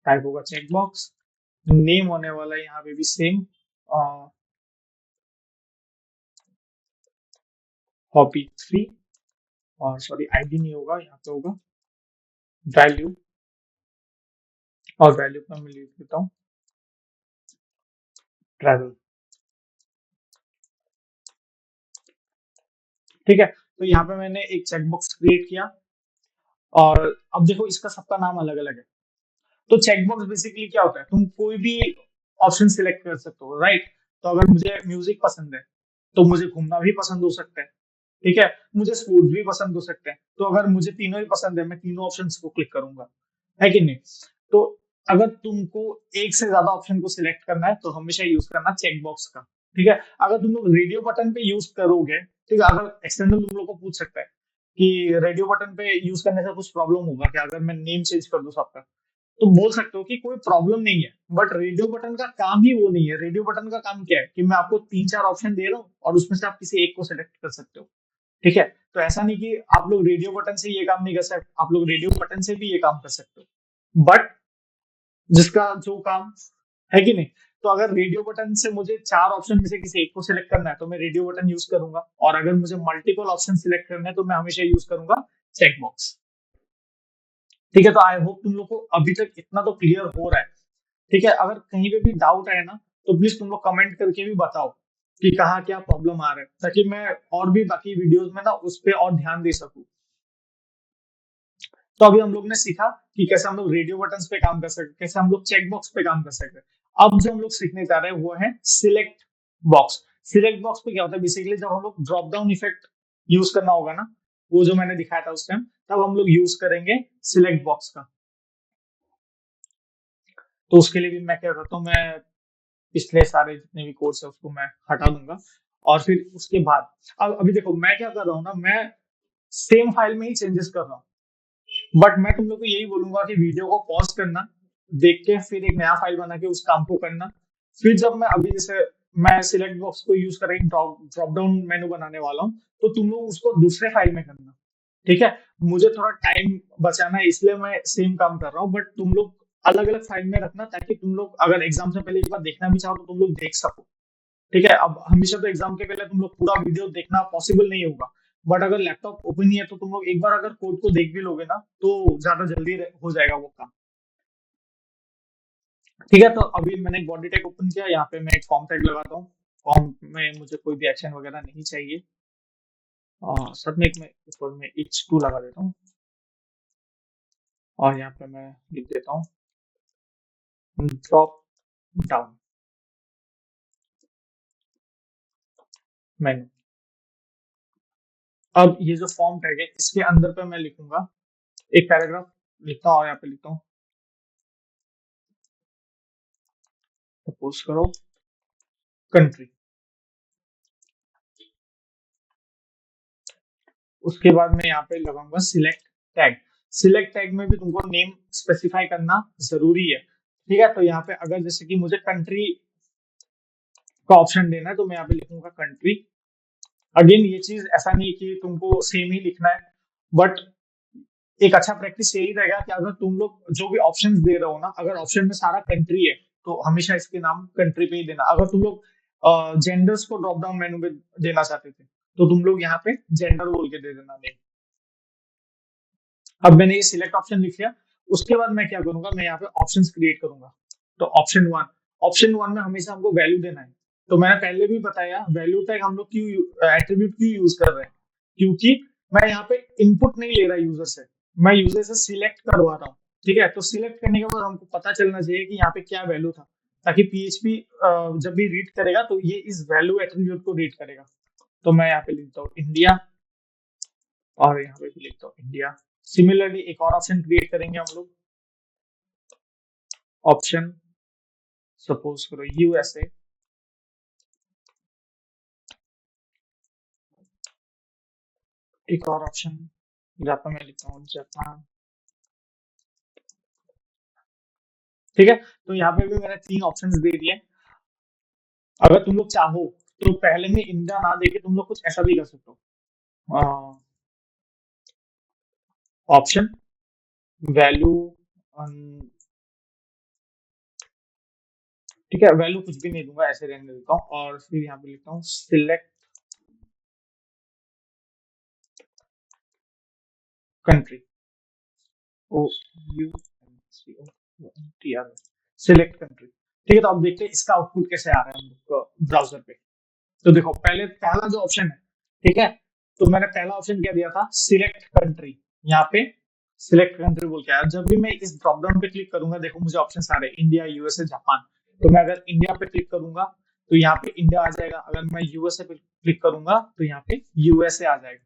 टाइप होगा चेकबॉक्स, नेम होने वाला है यहाँ पे भी सेम हॉबी 3, और सॉरी आईडी नहीं होगा, यहाँ पे होगा वैल्यू, और वैल्यू का मैं लिख देता हूँ ट्रैवल, ठीक है। तो यहाँ पे मैंने एक चेकबॉक्स क्रिएट किया और अब देखो इसका सबका नाम अलग अलग है। तो चेकबॉक्स बेसिकली क्या होता है, तुम कोई भी ऑप्शन सिलेक्ट कर सकते हो, राइट। तो अगर मुझे म्यूजिक पसंद है तो मुझे घूमना भी पसंद हो सकता है, ठीक है, मुझे स्पोर्ट्स भी पसंद हो सकते हैं, तो अगर मुझे तीनों ही पसंद है मैं तीनों ऑप्शंस को क्लिक करूंगा, है कि नहीं। तो अगर तुमको एक से ज्यादा ऑप्शन को सिलेक्ट करना है तो हमेशा यूज करना चेकबॉक्स का, ठीक है। अगर तुम लोग रेडियो बटन पे यूज करोगे, ठीक है, अगर एक्सटर्नल तुम लोग को पूछ सकता है कि रेडियो बटन पे यूज करने से कुछ प्रॉब्लम होगा क्या अगर मैं नेम चेंज कर दूं सबका, तो बोल सकते हो कि कोई प्रॉब्लम नहीं है, बट रेडियो बटन का काम ही वो नहीं है। रेडियो बटन का काम क्या है कि मैं आपको तीन चार ऑप्शन दे रहा हूँ और उसमें से आप किसी एक को सिलेक्ट कर सकते हो, ठीक है। तो ऐसा नहीं कि आप लोग रेडियो बटन से ये काम नहीं कर सकते, आप लोग रेडियो बटन से भी ये काम कर सकते हो, बट जिसका जो काम, है कि नहीं। तो अगर रेडियो बटन से मुझे चार ऑप्शन में से किसी एक को सिलेक्ट करना है तो मैं रेडियो बटन यूज करूंगा, और अगर मुझे मल्टीपल ऑप्शन सिलेक्ट करना है तो मैं हमेशा यूज करूंगा चेकबॉक्स, ठीक है। तो आई होप तुम लोग को अभी तक इतना तो क्लियर हो रहा है, ठीक है। अगर कहीं पे भी डाउट है ना तो प्लीज तुम लोग कमेंट करके भी बताओ कि कहाँ क्या प्रॉब्लम आ रहा है, ताकि मैं और भी बाकी वीडियोस में ना उस पर और ध्यान दे सकूं। तो अभी हम लोग ने सीखा कि कैसे हम लोग रेडियो बटन पे काम कर सकते, कैसे हम लोग चेक बॉक्स पे काम कर सकते हैं। अब जो हम लोग सीखने जा रहे हैं वो है सिलेक्ट बॉक्स। सिलेक्ट बॉक्स पे क्या होता है, बेसिकली जब हम लोग ड्रॉप डाउन इफेक्ट यूज करना होगा ना, वो जो मैंने दिखाया था उस टाइम, तब हम लोग यूज करेंगे सिलेक्ट बॉक्स का। तो उसके लिए भी मैं क्या करता हूँ, मैं पिछले सारे जितने भी कोर्स है उसको मैं हटा दूंगा, और फिर उसके बाद अब अभी देखो मैं क्या कर रहा हूँ ना, मैं सेम फाइल में ही चेंजेस कर रहा हूँ, बट मैं तुम लोग को यही बोलूंगा कि वीडियो को पॉज करना, देख के फिर एक नया फाइल बना के उस काम को करना। फिर जब मैं अभी जैसे मैं सिलेक्ट बॉक्स को यूज करके ड्रॉप डाउन मेनू बनाने वाला हूँ, तो तुम लोग उसको दूसरे फाइल में करना, ठीक है। मुझे थोड़ा टाइम बचाना है इसलिए मैं सेम काम कर रहा हूँ, बट तुम लोग अलग अलग फाइल में रखना, ताकि तुम लोग अगर एग्जाम से पहले एक बार देखना भी चाहो तो तुम लोग देख सको, ठीक है। अब हमेशा तो एग्जाम के पहले तुम लोग पूरा वीडियो देखना पॉसिबल नहीं होगा, बट अगर लैपटॉप ओपन ही है तो तुम लोग एक बार अगर कोड को देख भी लोगे ना तो ज्यादा जल्दी हो जाएगा वो काम, ठीक है। तो अभी मैंने एक बॉडी टैग ओपन किया, यहाँ पे मैं एक फॉर्म टैग लगाता हूँ। फॉर्म में मुझे कोई भी एक्शन वगैरह नहीं चाहिए, और साथ में एक मैं ऊपर में h2 लगा देता हूँ, और यहाँ पे मैं लिख देता हूँ ड्रॉप डाउन मेनू। अब ये जो फॉर्म टैग है इसके अंदर पे मैं लिखूंगा एक पैराग्राफ, लिखता हूँ और यहाँ पे लिखता हूँ सपोज करो कंट्री। उसके बाद मैं यहाँ पे लगाऊंगा सिलेक्ट टैग। सिलेक्ट टैग में भी तुमको नेम स्पेसिफाई करना जरूरी है, ठीक है। तो यहाँ पे अगर जैसे कि मुझे कंट्री का ऑप्शन देना है तो मैं यहाँ पे लिखूंगा कंट्री, अगेन ये चीज ऐसा नहीं है कि तुमको सेम ही लिखना है, बट एक अच्छा प्रैक्टिस यही रहेगा कि अगर तुम लोग जो भी ऑप्शंस दे रहे हो ना, अगर ऑप्शन में सारा कंट्री है तो हमेशा इसके नाम कंट्री पे ही देना। अगर तुम लोग जेंडर्स को ड्रॉप डाउन मेनू में देना चाहते थे तो तुम लोग यहाँ पे जेंडर बोल के दे देना नेम। अब मैंने ये सिलेक्ट ऑप्शन लिख लिया, उसके बाद मैं क्या करूंगा, मैं यहाँ पे ऑप्शंस क्रिएट करूंगा। तो ऑप्शन वन में हमेशा हमको वैल्यू देना है। तो मैंने पहले भी बताया वैल्यू टैग हम लोग क्यों एट्रीब्यूट क्यों यूज कर रहे हैं, क्योंकि मैं यहाँ पे इनपुट नहीं ले रहा यूजर से, मैं यूजर से सिलेक्ट करवा रहा हूँ। ठीक है, तो सिलेक्ट करने के बाद हमको पता चलना चाहिए कि यहाँ पे क्या वैल्यू था, ताकि पीएचपी जब भी रीड करेगा तो ये इस वैल्यू एट्रीब्यूट को रीड करेगा। तो मैं यहाँ पे लिखता हूँ इंडिया, और यहाँ पे भी लिखता हूँ इंडिया। सिमिलरली एक और ऑप्शन क्रिएट करेंगे हम लोग, ऑप्शन सपोज करो यूएसए, एक और ऑप्शन जहाँ पर मैं लिखता हूँ जापान। ठीक है, तो यहाँ पे भी मैंने 3 ऑप्शंस दे दिए। अगर तुम लोग चाहो तो पहले में इंडिया ना देके तुम लोग कुछ ऐसा भी कर सकते हो, ऑप्शन वैल्यू, ठीक है वैल्यू कुछ भी नहीं दूंगा, ऐसे रहने देता हूँ, और फिर यहाँ पे लिखता हूँ select country, O U C O T R, select country. ठीक है, तो अब देखते हैं इसका आउटपुट कैसे आ रहा है हम लोग ब्राउजर पे। तो देखो पहले पहला जो ऑप्शन है, ठीक है, तो मैंने पहला ऑप्शन क्या दिया था, सिलेक्ट कंट्री। यहाँ पे सिलेक्ट कंट्री बोल के आया, जब भी मैं इस ड्रॉप डाउन पे क्लिक करूंगा देखो मुझे ऑप्शन आ रहे हैं इंडिया, यूएसए, जापान। तो मैं अगर इंडिया पे क्लिक करूंगा तो यहाँ पे इंडिया आ जाएगा, अगर मैं यूएसए पे क्लिक करूंगा तो यहाँ पे यूएसए आ जाएगा।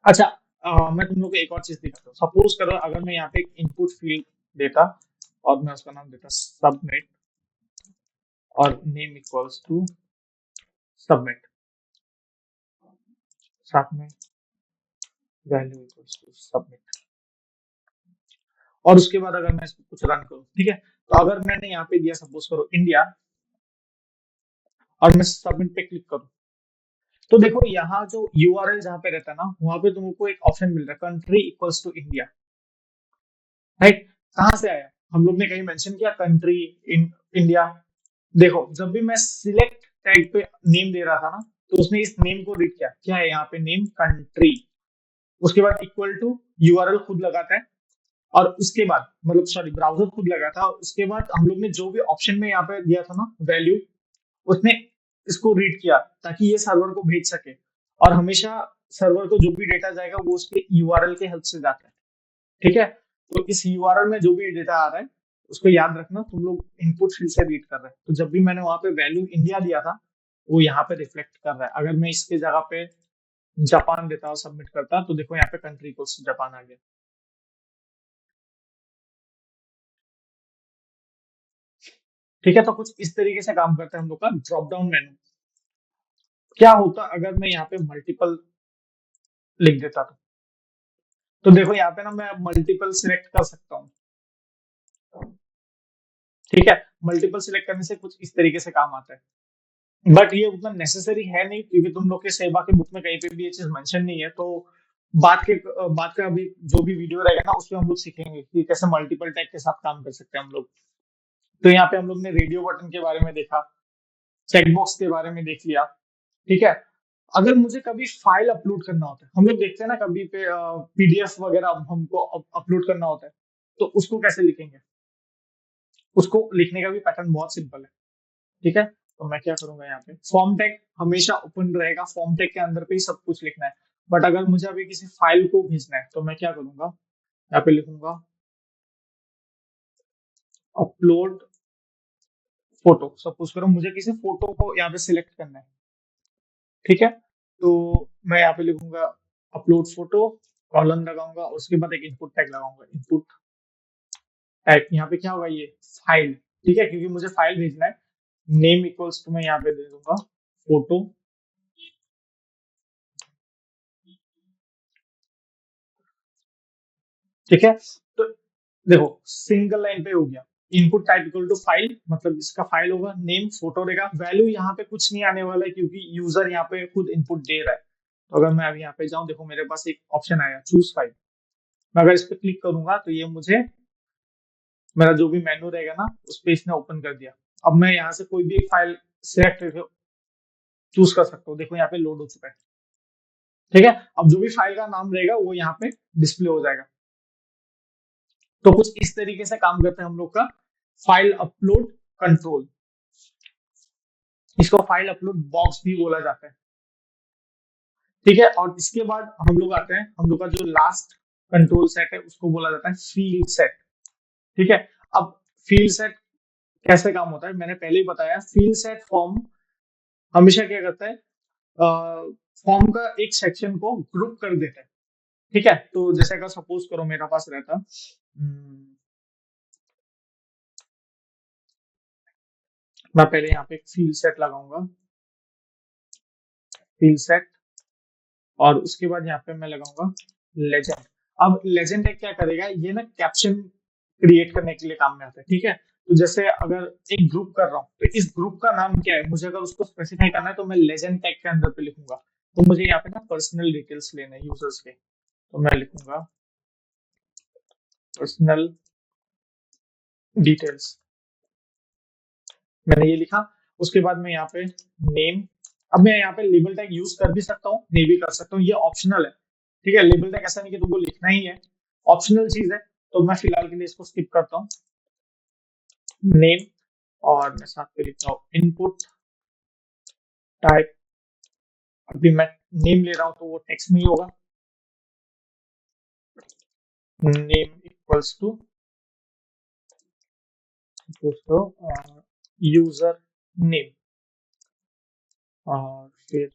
अच्छा, मैं तुम लोग को एक और चीज दिखाता हूँ। सपोज करो अगर मैं यहाँ पे एक इनपुट फील्ड देता और मैं उसका नाम देता सबमिट, और नेम इक्वल्स टू सबमिट, साथ में वैल्यू इक्वल्स टू सबमिट, और उसके बाद अगर मैं इसको कुछ रन करूँ, ठीक है, तो अगर मैंने यहाँ पे दिया सपोज करो इंडिया, और मैं सबमिट पे क्लिक करूँ, तो देखो यहाँ जो यूआरएल जहाँ पे रहता है ना, वहां पे तुमको एक ऑप्शन मिल रहा है country equals to India, right. कहाँ से आया, हम लोग ने कहीं मेंशन किया कंट्री इन इंडिया। देखो जब भी मैं सिलेक्ट टैग पे नेम दे रहा था ना, तो उसने इस नेम को रीड किया, क्या है यहाँ पे नेम कंट्री, उसके बाद इक्वल टू यूआरएल खुद लगाता है, और उसके बाद मतलब सॉरी ब्राउजर खुद लगा था, उसके बाद हम लोग ने जो भी ऑप्शन में यहाँ पे दिया था ना वैल्यू, उसने इसको रीड किया ताकि ये सर्वर को भेज सके। और हमेशा सर्वर को जो भी डेटा जाएगा वो उसके यूआरएल के हेल्प से जाता है। ठीक है, तो इस यूआरएल में जो भी डेटा आ रहा है उसको याद रखना, तुम लोग इनपुट फील्ड से रीड कर रहे हैं। तो जब भी मैंने वहां पे वैल्यू इंडिया दिया था वो यहाँ पे रिफ्लेक्ट कर रहा है। अगर मैं इसके जगह पे जापान देता और सबमिट करता तो देखो यहाँ पे कंट्री को जापान आ गया। ठीक है, तो कुछ इस तरीके से काम करता है हम लोग का ड्रॉप डाउन मेनू। क्या होता अगर मैं यहाँ पे मल्टीपल लिख देता तो देखो यहाँ पे ना मैं मल्टीपल सिलेक्ट कर सकता हूँ। ठीक है, मल्टीपल सिलेक्ट करने से कुछ इस तरीके से काम आता है, बट ये उतना नेसेसरी है नहीं, क्योंकि तुम लोग के सेवा के बुक में कहीं पे भी ये चीज मेंशन नहीं है। तो बात के बात का अभी जो भी वीडियो रहेगा ना उसमें हम लोग सीखेंगे कि कैसे मल्टीपल टैग के साथ काम कर सकते हैं हम लोग। तो यहाँ पे हम लोग ने रेडियो बटन के बारे में देखा, चेकबॉक्स के बारे में देख लिया। ठीक है, अगर मुझे कभी फाइल अपलोड करना होता है, हम लोग देखते हैं ना कभी पे पीडीएफ वगैरह हमको अपलोड करना होता है, तो उसको कैसे लिखेंगे, उसको लिखने का भी पैटर्न बहुत सिंपल है। ठीक है, तो मैं क्या करूंगा यहाँ पे फॉर्म टैग हमेशा ओपन रहेगा, फॉर्म टैग के अंदर पे ही सब कुछ लिखना है। बट अगर मुझे अभी किसी फाइल को भेजना है तो मैं क्या करूंगा, यहाँ पे लिखूंगा अपलोड फोटो। सपोज करो मुझे किसी फोटो को यहाँ पे सिलेक्ट करना है। ठीक है, तो मैं यहाँ पे लिखूंगा अपलोड फोटो, कॉलन लगाऊंगा, उसके बाद एक इनपुट टैग लगाऊंगा, इनपुट टैग यहाँ पे क्या होगा ये फाइल। ठीक है, क्योंकि मुझे फाइल भेजना है, नेम इक्वल्स टू मैं यहाँ पे दे दूंगा फोटो। ठीक है, तो देखो सिंगल लाइन पे हो गया। Input type equal to file, मतलब इसका फाइल होगा, नेम फोटो रहेगा, वैल्यू यहाँ पे कुछ नहीं आने वाला है क्योंकि यूजर यहाँ पे खुद इनपुट दे रहा है। तो अगर मैं अभी यहाँ पे जाऊँ, देखो मेरे पास एक ऑप्शन आया चूज फाइल, मैं अगर इस पे क्लिक करूंगा तो ये मुझे मेरा जो भी मेन्यू रहेगा ना उस पे इसने ओपन कर दिया। अब मैं यहाँ से कोई भी एक फाइल सिलेक्ट करके चूज कर सकता हूँ, देखो यहाँ पे लोड हो चुका है। ठीक है, अब जो भी फाइल का नाम रहेगा वो यहाँ पे डिस्प्ले हो जाएगा। तो कुछ इस तरीके से काम करते हैं हम लोग का फाइल अपलोड कंट्रोल। इसको फाइल अपलोड बॉक्स भी बोला जाता है। ठीक है, और इसके बाद हम लोग आते हैं, हम लोग का जो लास्ट कंट्रोल सेट है उसको बोला जाता है फील्ड सेट। ठीक है, अब फील्ड सेट कैसे काम होता है मैंने पहले ही बताया। फील्ड सेट फॉर्म हमेशा क्या करता है, फॉर्म का एक सेक्शन को ग्रुप कर देता है। ठीक है, तो जैसे अगर सपोज करो मेरा पास रहता मैं पहले यहाँ पे एक फील्ड सेट लगाऊंगा, फील्ड सेट, और उसके बाद यहाँ पे मैं लगाऊंगा लेजेंड। अब लेजेंड क्या करेगा, ये ना कैप्शन क्रिएट करने के लिए काम में आता है। ठीक है, तो जैसे अगर एक ग्रुप कर रहा हूँ तो इस ग्रुप का नाम क्या है, मुझे अगर उसको स्पेसिफाई करना है तो मैं लेजेंड टैग के अंदर पे लिखूंगा। तो मुझे यहाँ पे ना पर्सनल डिटेल्स लेने हैं यूजर्स के, तो मैं लिखूंगा पर्सनल डिटेल्स, मैंने ये लिखा। उसके बाद मैं यहाँ पे नेम, अब मैं यहाँ पे लेबल टैग यूज कर भी सकता हूँ, नहीं भी कर सकता हूँ, ये ऑप्शनल है। ठीक है, लेबल टैग ऐसा नहीं कि तुमको लिखना ही है, ऑप्शनल चीज है, तो मैं फिलहाल के लिए इसको स्किप करता हूँ। नेम, और मैं साथ पे लिखता हूँ इनपुट टाइप, अभी मैं नेम ले रहा हूँ तो वो टेक्स्ट में ही होगा, name equals to user name, और फिर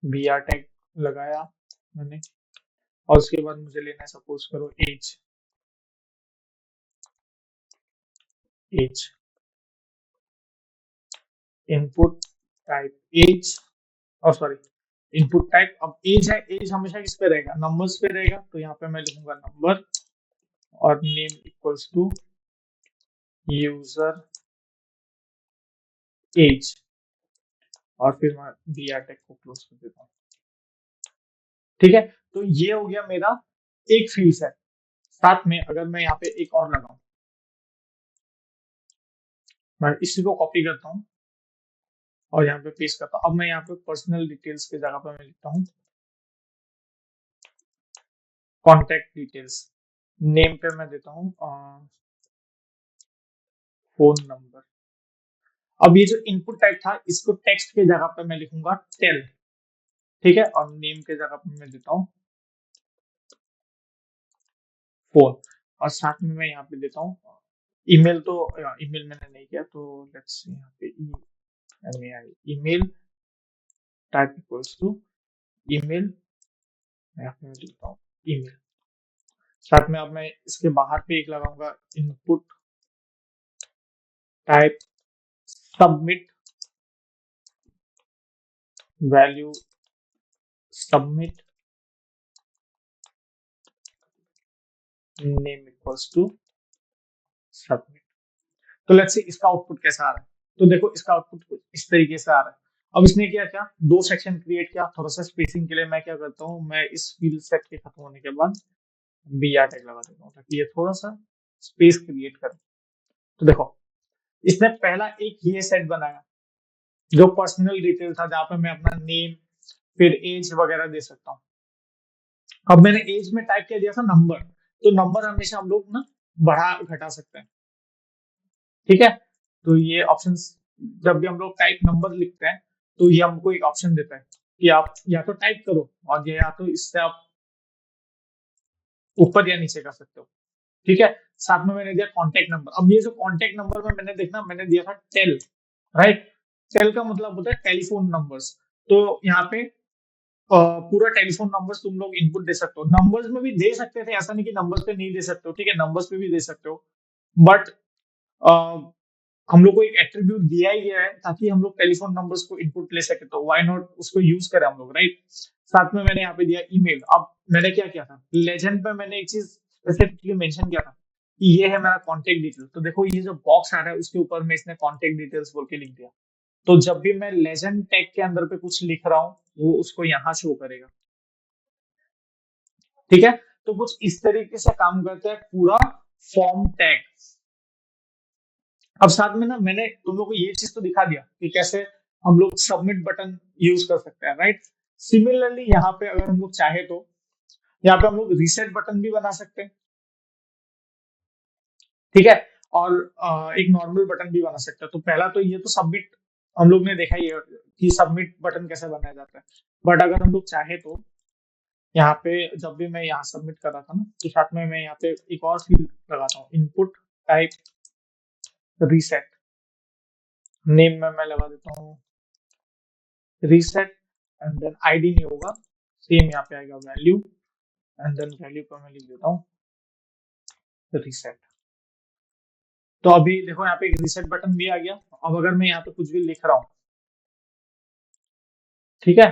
बी आर टैग लगाया मैंने, और उसके बाद मुझे लेना है सपोज करो age, age input type age, और सॉरी इनपुट टाइप, अब एज है, एज हमेशा किस पे रहेगा, नंबर्स पे रहेगा, तो यहाँ पे मैं लिखूंगा नंबर, और name equals to user age, और फिर मैं बी आर टैग को क्लोज कर देता हूँ। ठीक है, तो ये हो गया मेरा एक फील्ड सेट। साथ में अगर मैं यहाँ पे एक और लगाऊं, मैं इसी को कॉपी करता हूँ और यहाँ पे पेस्ट करता हूँ। अब मैं यहाँ पे पर्सनल डिटेल्स की जगह पर मैं लिखता हूँ कॉन्टेक्ट डिटेल्स, नेम पे मैं देता हूँ फोन नंबर। अब ये जो इनपुट टाइप था इसको टेक्स्ट के जगह पे मैं लिखूंगा टेल। ठीक है, और नेम के जगह पे मैं देता हूँ फोन, और साथ में मैं यहाँ पे देता हूँ ईमेल। तो ईमेल मैंने नहीं किया, तो लेट्स यहाँ पे email type equals to email, यहाँ पे मैं लिखता हूँ ईमेल। साथ में अब मैं इसके बाहर पे एक लगाऊंगा input type submit value, submit name equals to submit. तो लेट्स सी इसका आउटपुट कैसा आ रहा है। तो देखो इसका आउटपुट कुछ इस तरीके से आ रहा है। अब इसने किया क्या, दो सेक्शन क्रिएट किया, थोड़ा सा स्पेसिंग के लिए मैं क्या करता हूँ, मैं इस फील्ड सेट के खत्म होने के बाद बी आर टैग लगा देता हूँ ताकि ये थोड़ा सा स्पेस क्रिएट करे। तो देखो इसने पहला एक ये सेट बनाया जो पर्सनल डिटेल था, जहां पे मैं अपना नेम फिर एज वगैरह दे सकता हूँ। अब मैंने एज में टाइप कर दिया था नंबर, तो नंबर हमेशा हम लोग ना बढ़ा घटा सकते हैं। ठीक है, तो ये ऑप्शन जब भी हम लोग टाइप नंबर लिखते हैं तो ये हमको एक ऑप्शन देता है कि आप या तो टाइप करो, और या तो इससे आप ऊपर या नीचे कर सकते हो। ठीक है, साथ में मैंने दिया कॉन्टेक्ट नंबर। अब ये जो कॉन्टेक्ट नंबर में मैंने देखना, मैंने दिया था टेल, राइट। टेल का मतलब होता है टेलीफोन नंबर्स। तो यहाँ पे पूरा टेलीफोन नंबर्स तुम लोग इनपुट दे सकते हो, नंबर्स में भी दे सकते थे, ऐसा नहीं कि नंबर्स पे नहीं दे सकते हो। ठीक है, नंबर्स पे भी दे सकते हो, बट हम लोग को एक एट्रीब्यूट दिया ही गया है ताकि हम लोग टेलीफोन नंबर्स को इनपुट ले सके, तो व्हाई नॉट उसको यूज करें हम लोग, राइट। साथ में मैंने यहाँ पे दिया ईमेल। अब मैंने क्या किया था, लेजेंड पे मैंने एक चीज स्पेसिफिकली मेंशन किया था ये है मेरा कॉन्टेक्ट डिटेल। तो देखो ये जो बॉक्स आ रहा है उसके ऊपर में इसने कॉन्टेक्ट डिटेल्स बोल के लिख दिया। तो जब भी मैं लेजेंड टैग के अंदर पे कुछ लिख रहा हूँ वो उसको यहाँ शो करेगा। ठीक है, तो कुछ इस तरीके से काम करता है पूरा फॉर्म टैग। अब साथ में ना मैंने तुम लोग को ये चीज तो दिखा दिया कि कैसे हम लोग सबमिट बटन यूज कर सकते हैं, राइट। सिमिलरली यहाँ पे अगर हम लोग चाहे तो यहाँ पे हम लोग रीसेट बटन भी बना सकते हैं। ठीक है, और एक नॉर्मल बटन भी बना सकते हैं। तो पहला तो ये तो सबमिट हम लोग ने देखा ही है कि सबमिट बटन कैसे बनाया जाता है। बट अगर हम लोग चाहे तो यहाँ पे जब भी मैं यहाँ सबमिट कर रहा था ना तो साथ में मैं यहाँ पे एक और फील्ड लगाता हूँ, इनपुट टाइप रीसेट। नेम में मैं लगा देता हूँ रीसेट एंड देन आईडी नहीं होगा, सेम यहाँ पे आएगा वैल्यू एंड देन वैल्यू पर मैं लिख देता हूँ रीसेट। तो अभी देखो यहाँ पे एक रीसेट बटन भी आ गया। अब अगर मैं यहाँ पे कुछ भी लिख रहा हूँ, ठीक है,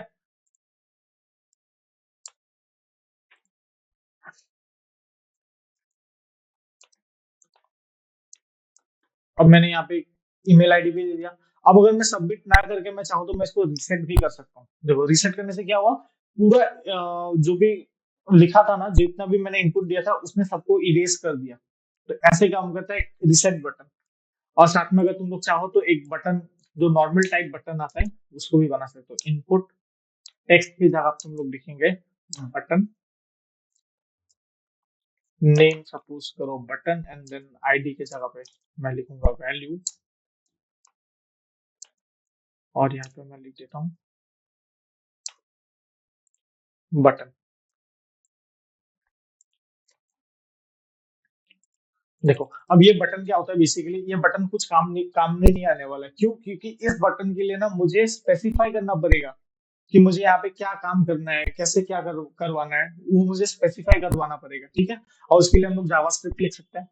अब मैंने यहाँ पे ईमेल आईडी भी दे दिया। अब अगर मैं सबमिट ना करके मैं चाहूँ तो मैं इसको रीसेट भी कर सकता हूँ। देखो रीसेट करने से क्या हुआ, पूरा जो भी लिखा था ना, जितना भी मैंने इनपुट दिया था उसने सबको इरेज कर दिया। तो ऐसे काम करता है रिसेट बटन। और साथ में अगर तुम लोग चाहो तो एक बटन जो नॉर्मल टाइप बटन आता है उसको भी बना सकते हो। इनपुट टेक्स्ट की जगह तुम लोग लिखेंगे बटन, नेम सपोज करो बटन एंड देन आईडी के जगह पे मैं लिखूंगा वैल्यू और यहाँ पे मैं लिख देता हूँ बटन। देखो अब ये बटन क्या होता है, बेसिकली ये बटन कुछ काम नहीं आने वाला है। क्यों? क्योंकि इस बटन के लिए ना मुझे स्पेसिफाई करना पड़ेगा कि मुझे यहाँ पे क्या काम करना है, कैसे क्या करवाना है, वो मुझे स्पेसिफाई करवाना पड़ेगा। ठीक है, और उसके लिए हम लोग जावास्क्रिप्ट लिख सकते हैं,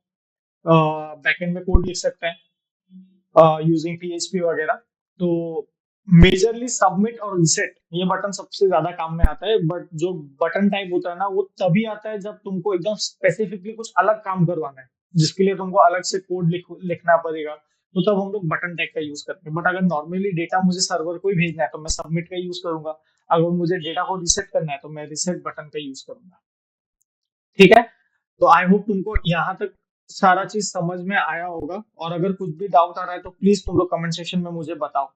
बैकएंड में कोड लिख सकते हैं यूजिंग पीएचपी वगैरह। तो मेजरली सबमिट और रिसेट ये बटन सबसे ज्यादा काम में आता है। बट जो बटन टाइप होता है ना वो तभी आता है जब तुमको एकदम स्पेसिफिकली कुछ अलग काम करवाना है, जिसके लिए तुमको अलग से कोड लिखना पड़ेगा। तो तब हम लोग बटन टैग का यूज करते हैं। बट अगर नॉर्मली डेटा मुझे सर्वर को ही भेजना है तो मैं सबमिट का यूज करूंगा। अगर मुझे डेटा को रिसेट करना है तो मैं रिसेट बटन का यूज करूंगा। ठीक है, तो आई होप तुमको यहाँ तक सारा चीज समझ में आया होगा। और अगर कुछ भी डाउट आ रहा है तो प्लीज तुम लोग कमेंट सेक्शन में मुझे बताओ।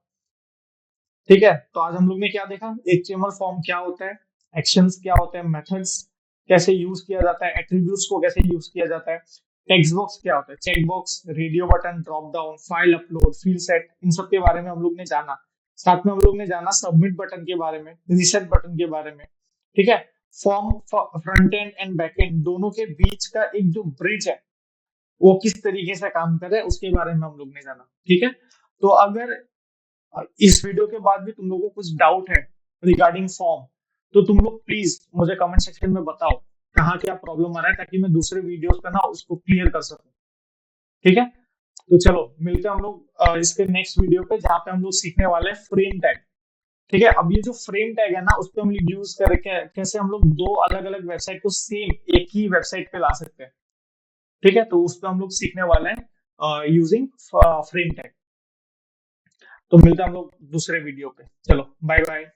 ठीक है, तो आज हम लोग ने क्या देखा, एचटीएमएल फॉर्म क्या होता है, एक्शंस क्या होते हैं, मेथड्स कैसे यूज किया जाता है, एट्रीब्यूट्स को कैसे यूज किया जाता है, टेक्स्ट बॉक्स क्या होता है, check box, radio button, drop down, file upload, field set, इन सब के बारे में हम लोग ने जाना। साथ में हम लोग ने जाना सबमिट बटन के बारे में, रिसेट बटन के बारे में। ठीक है, form front end and back and दोनों के बीच का एक जो ब्रिज है वो किस तरीके से काम करे उसके बारे में हम लोग ने जाना। ठीक है, तो अगर इस वीडियो के बाद भी तुम लोगों को कुछ डाउट है रिगार्डिंग फॉर्म तो तुम लोग प्लीज मुझे कमेंट सेक्शन में बताओ कहाँ क्या प्रॉब्लम आ रहा है, ताकि मैं दूसरे वीडियोस पे ना उसको क्लियर कर सकूं। ठीक है, तो चलो मिलते हैं हम लोग इसके नेक्स्ट वीडियो पे जहाँ पे हम लोग सीखने वाले हैं फ्रेम टैग। ठीक है, अब ये जो फ्रेम टैग है ना उस पर हम लोग यूज करके कैसे हम लोग दो अलग अलग वेबसाइट को सेम एक ही वेबसाइट पे ला सकते हैं। ठीक है, तो उस पर हम लोग सीखने वाले हैं यूजिंग फ्रेम टैग। तो मिलते हैं हम लोग दूसरे वीडियो पे। चलो बाय बाय।